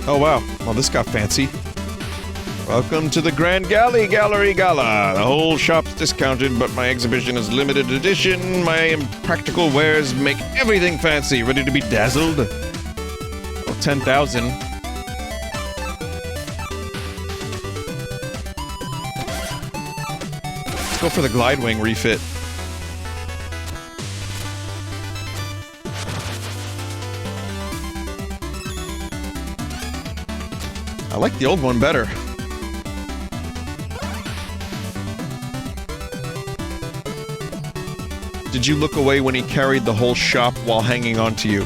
Oh wow, well this got fancy. Welcome to the Grand Gallery Gala. The whole shop's discounted, but my exhibition is limited edition. My impractical wares make everything fancy. Ready to be dazzled? Well, 10,000. Let's go for the glide wing refit. I like the old one better. Did you look away when he carried the whole shop while hanging on to you?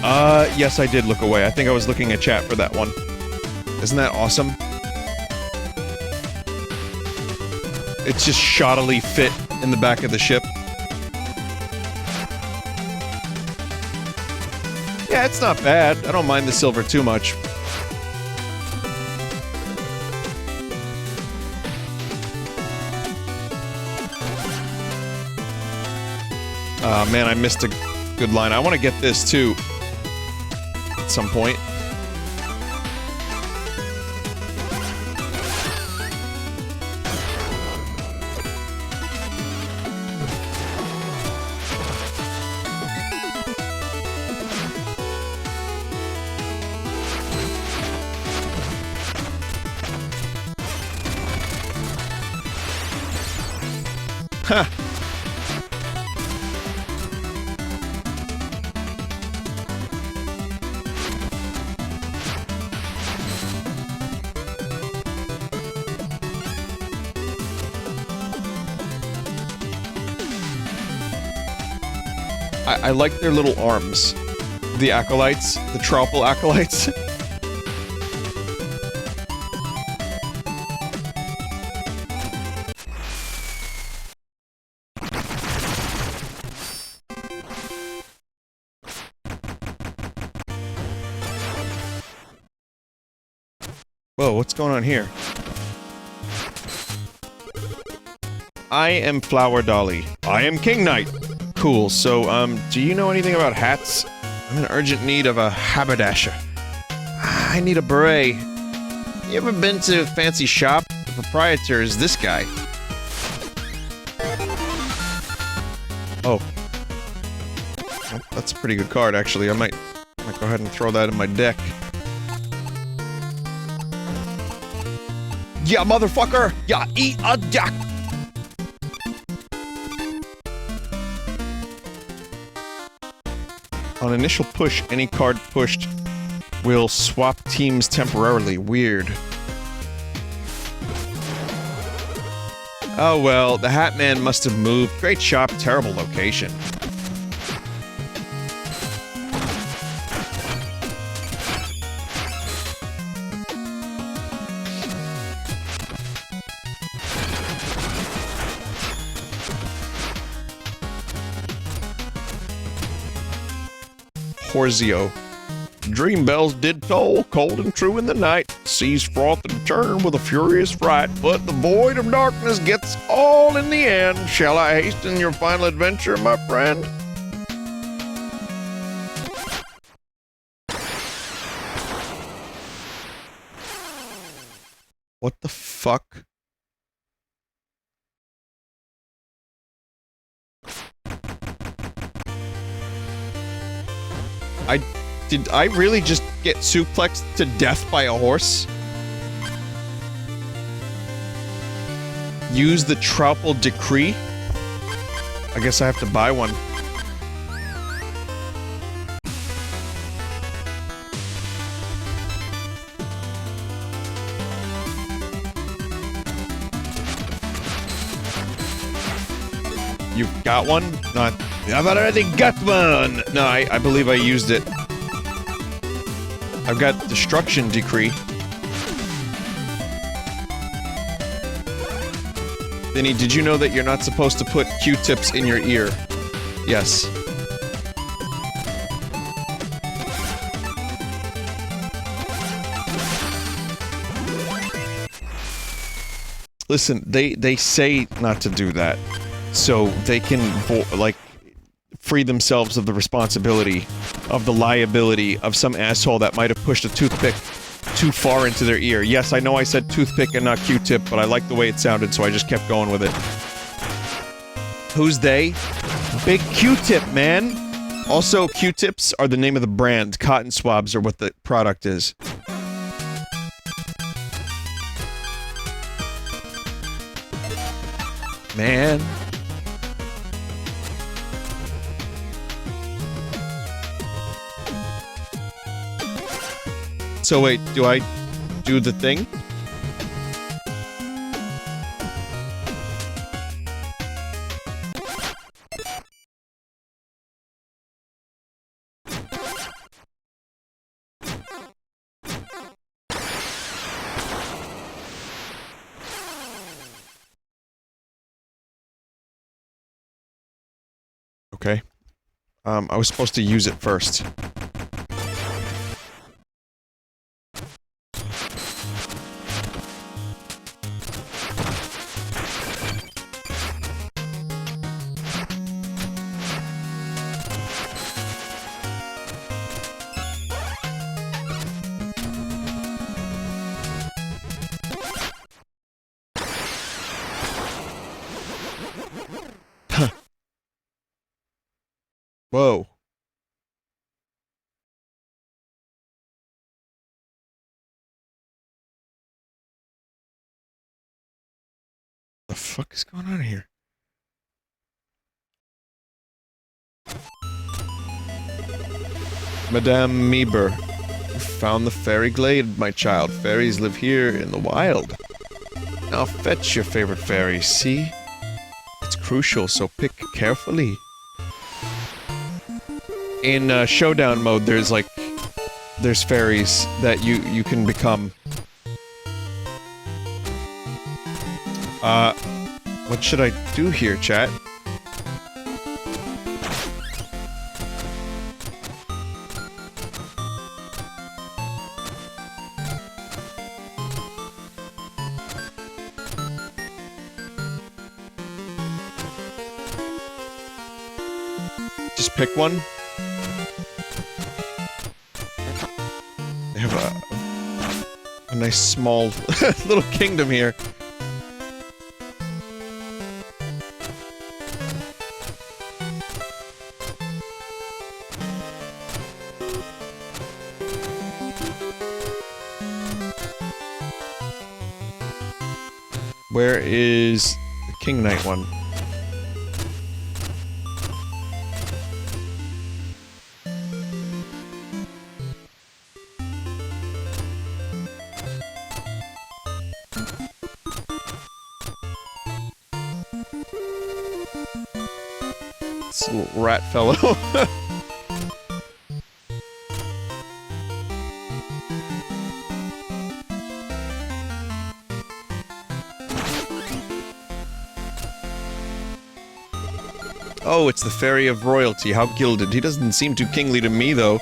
Yes I did look away. I think I was looking at chat for that one. Isn't that awesome? It's just shoddily fit in the back of the ship. Yeah, it's not bad. I don't mind the silver too much. Man, I missed a good line. I want to get this, too. At some point. Huh. I like their little arms. The acolytes. The Troupple acolytes. Whoa, what's going on here? I am Flower Dolly. I am King Knight. Cool, so, do you know anything about hats? I'm in urgent need of a haberdasher. I need a beret. You ever been to a fancy shop? The proprietor is this guy. Oh. That's a pretty good card, actually. I might go ahead and throw that in my deck. Yeah, motherfucker! Yeah, eat a duck! On initial push, any card pushed will swap teams temporarily. Weird. Oh well, the Hat Man must have moved. Great shop, terrible location. Horzio. Dream bells did toll, cold and true in the night. Seas froth and turn with a furious fright, but the void of darkness gets all in the end. Shall I hasten your final adventure, my friend? What the fuck? Did I really just get suplexed to death by a horse? Use the Troupple Decree? I guess I have to buy one. You've got one? Not. I've already got one! No, I believe I used it. I've got Destruction Decree. Vinny, did you know that you're not supposed to put Q-tips in your ear? Yes. Listen, they say not to do that, so they can, like, free themselves of the responsibility of the liability of some asshole that might have pushed a toothpick too far into their ear. Yes, I know I said toothpick and not Q-tip, but I liked the way it sounded, so I just kept going with it. Who's they? Big Q-tip, man! Also, Q-tips are the name of the brand. Cotton swabs are what the product is. Man. So wait, do I do the thing? Okay. I was supposed to use it first. Whoa. The fuck is going on here? Madame Meeber, you found the fairy glade, my child. Fairies live here in the wild. Now fetch your favorite fairy, see? It's crucial, so pick carefully. In Showdown mode, there's like... there's fairies that you can become. What should I do here, chat? Just pick one? They have a nice small little kingdom here. Where is the King Knight one? This little rat fellow. Oh, it's the fairy of royalty. How gilded. He doesn't seem too kingly to me, though.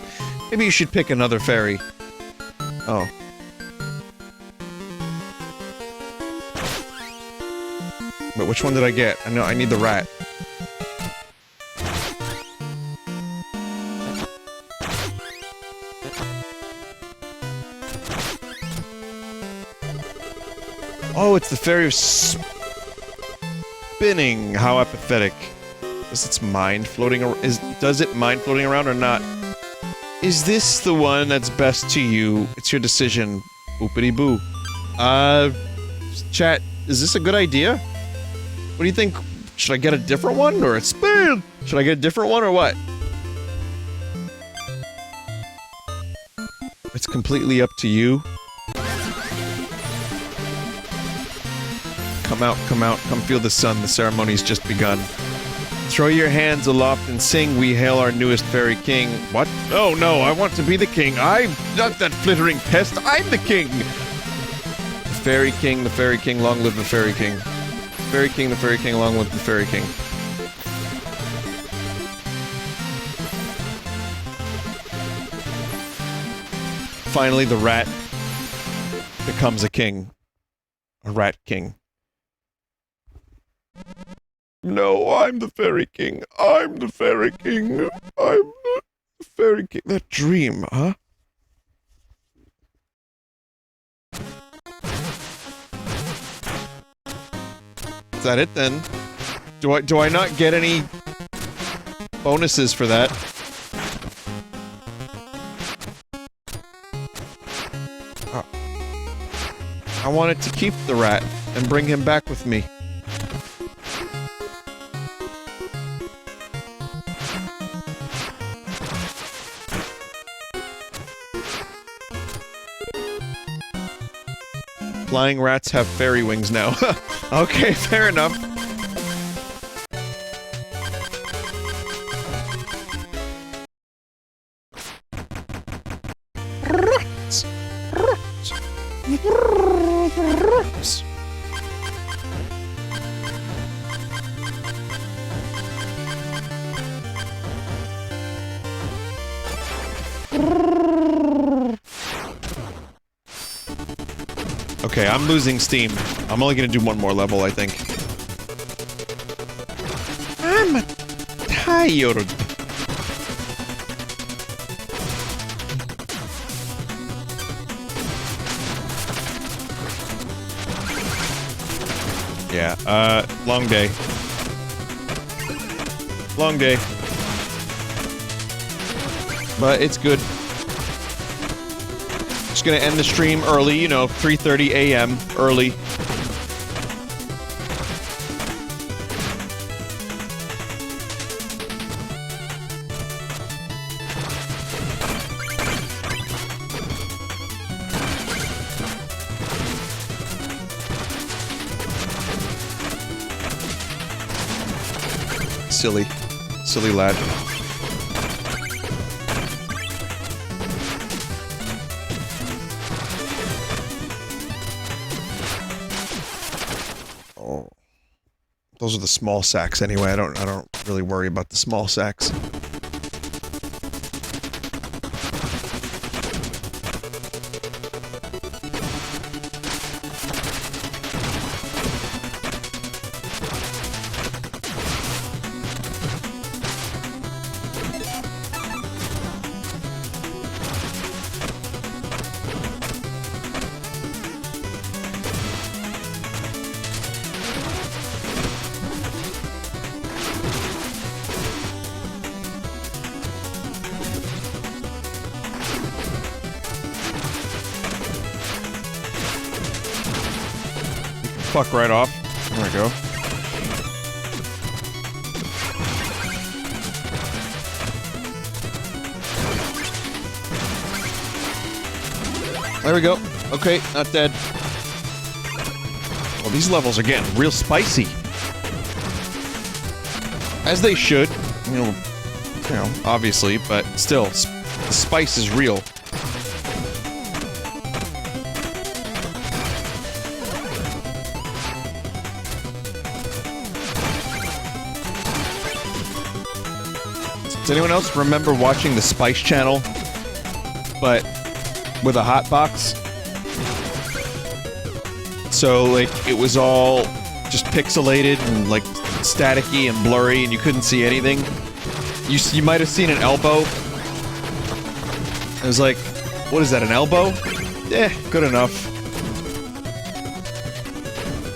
Maybe you should pick another fairy. Oh. But which one did I get? I know, I need the rat. Oh, it's the fairy of spinning. How apathetic. Does its mind floating does it mind floating around or not? Is this the one that's best to you? It's your decision. Boopity boo. Chat, is this a good idea? What do you think? Should I get a different one or a spin? Should I get a different one or what? It's completely up to you. Come out, come feel the sun. The ceremony's just begun. Throw your hands aloft and sing, we hail our newest fairy king. What? Oh no, I want to be the king. I'm not that flittering pest, I'm the king! The fairy king, long live the fairy king. The fairy king, long live the fairy king. Finally, the rat becomes a king. A rat king. No, I'm the fairy king. I'm the fairy king. I'm the Fairy cake, that dream, huh? Is that it then? Do I not get any bonuses for that? I wanted to keep the rat and bring him back with me. Flying rats have fairy wings now. Okay, fair enough. Rats. Rats. Rats. Okay, I'm losing steam. I'm only gonna do one more level, I think. I'm tired. Yeah, long day. Long day. But it's good. Just gonna end the stream early, you know, 3:30 a.m. early. Silly. Silly lad. Oh. Those are the small sacks anyway. I don't really worry about the small sacks. Fuck right off. There we go. There we go. Okay, not dead. Well, these levels are getting real spicy. As they should. You know, obviously, but still, the spice is real. Does anyone else remember watching the Spice Channel, but with a hot box? So, like, it was all just pixelated and, like, staticky and blurry and you couldn't see anything. You might have seen an elbow. It was like, what is that, an elbow? Eh, good enough.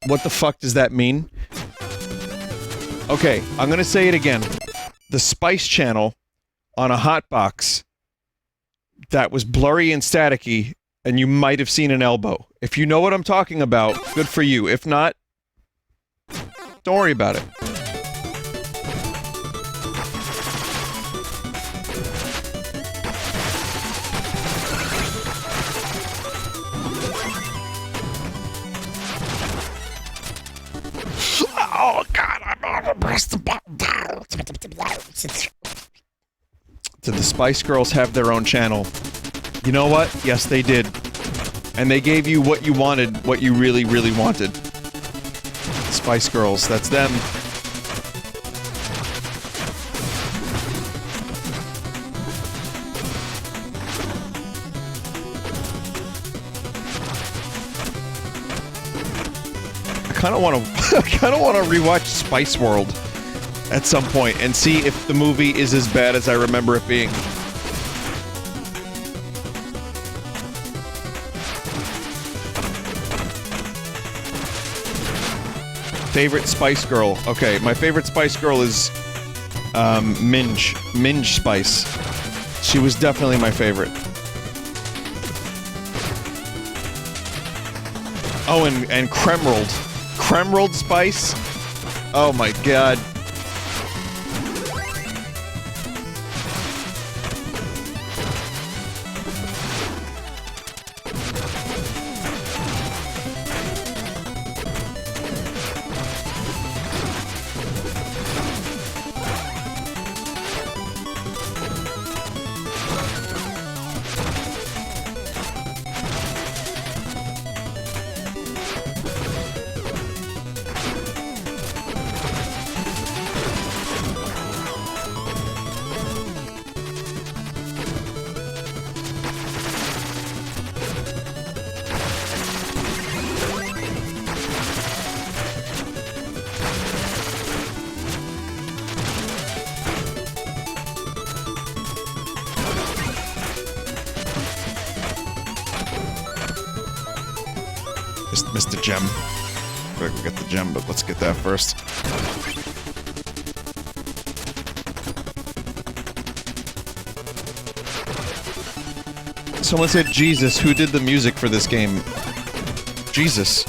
What the fuck does that mean? Okay, I'm gonna say it again. The Spice Channel on a hotbox that was blurry and staticky, and you might have seen an elbow. If you know what I'm talking about, good for you. If not, don't worry about it. Oh god, I'm gonna press the button. Did the Spice Girls have their own channel? You know what? Yes, they did. And they gave you what you wanted, what you really, really wanted. Spice Girls, that's them. I kinda wanna rewatch Spice World at some point and see if the movie is as bad as I remember it being. Favorite Spice Girl. Okay, my favorite Spice Girl is Minge. Minge Spice. She was definitely my favorite. Oh, and Kremrold. Kremrold Spice? Oh my god. Missed the gem. We'll get the gem, but let's get that first. Someone said Jesus. Who did the music for this game? Jesus.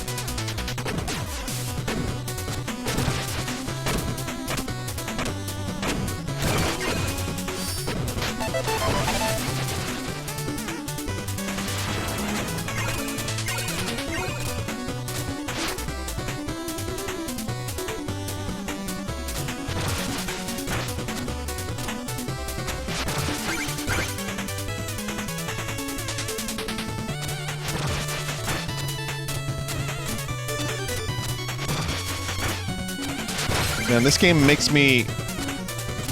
Man, this game makes me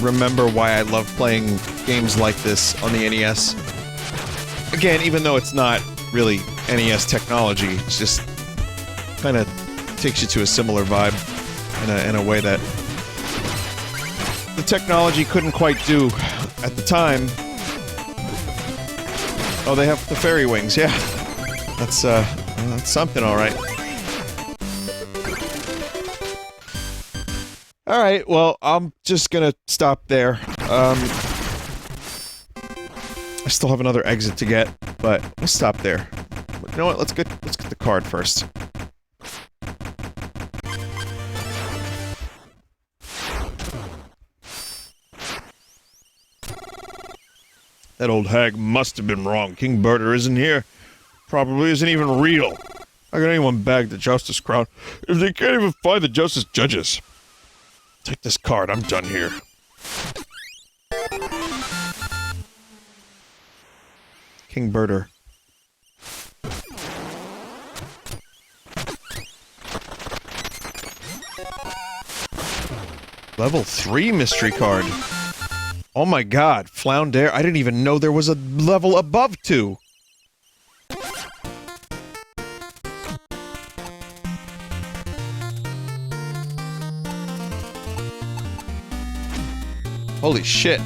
remember why I love playing games like this on the NES. Again, even though it's not really NES technology, it's just kind of takes you to a similar vibe in a way that the technology couldn't quite do at the time. Oh, they have the fairy wings, yeah. That's something, alright. Alright, well, I'm just gonna stop there. I still have another exit to get, but we'll stop there. But you know what, let's get the card first. That old hag must have been wrong. King Burter isn't here. Probably isn't even real. How can anyone bag the Justice Crown if they can't even find the Justice Judges? Take this card, I'm done here. King Burter. Level 3 mystery card. Oh my god, Flounder. I didn't even know there was a level above 2. Holy shit.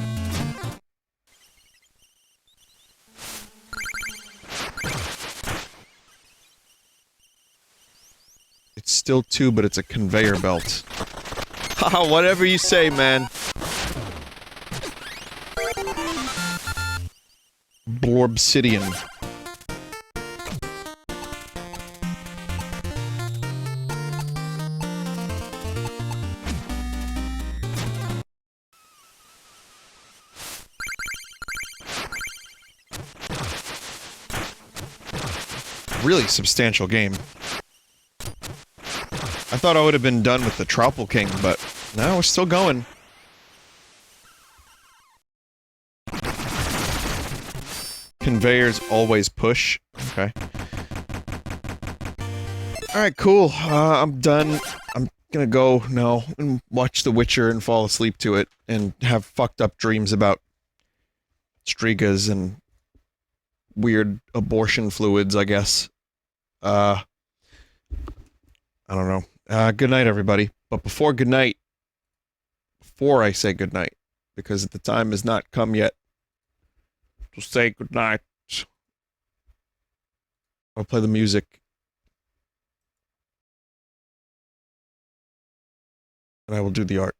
It's still 2, but it's a conveyor belt. Haha, whatever you say, man. Blorbsidian. Really substantial game. I thought I would have been done with the Troupple King, but no, we're still going. Conveyors always push. Okay. Alright, cool. I'm done. I'm gonna go now and watch The Witcher and fall asleep to it and have fucked up dreams about Strigas and weird abortion fluids, I guess. I don't know. Good night, everybody. But before good night, before I say good night, because the time has not come yet to say good night, I'll play the music but I will do the art.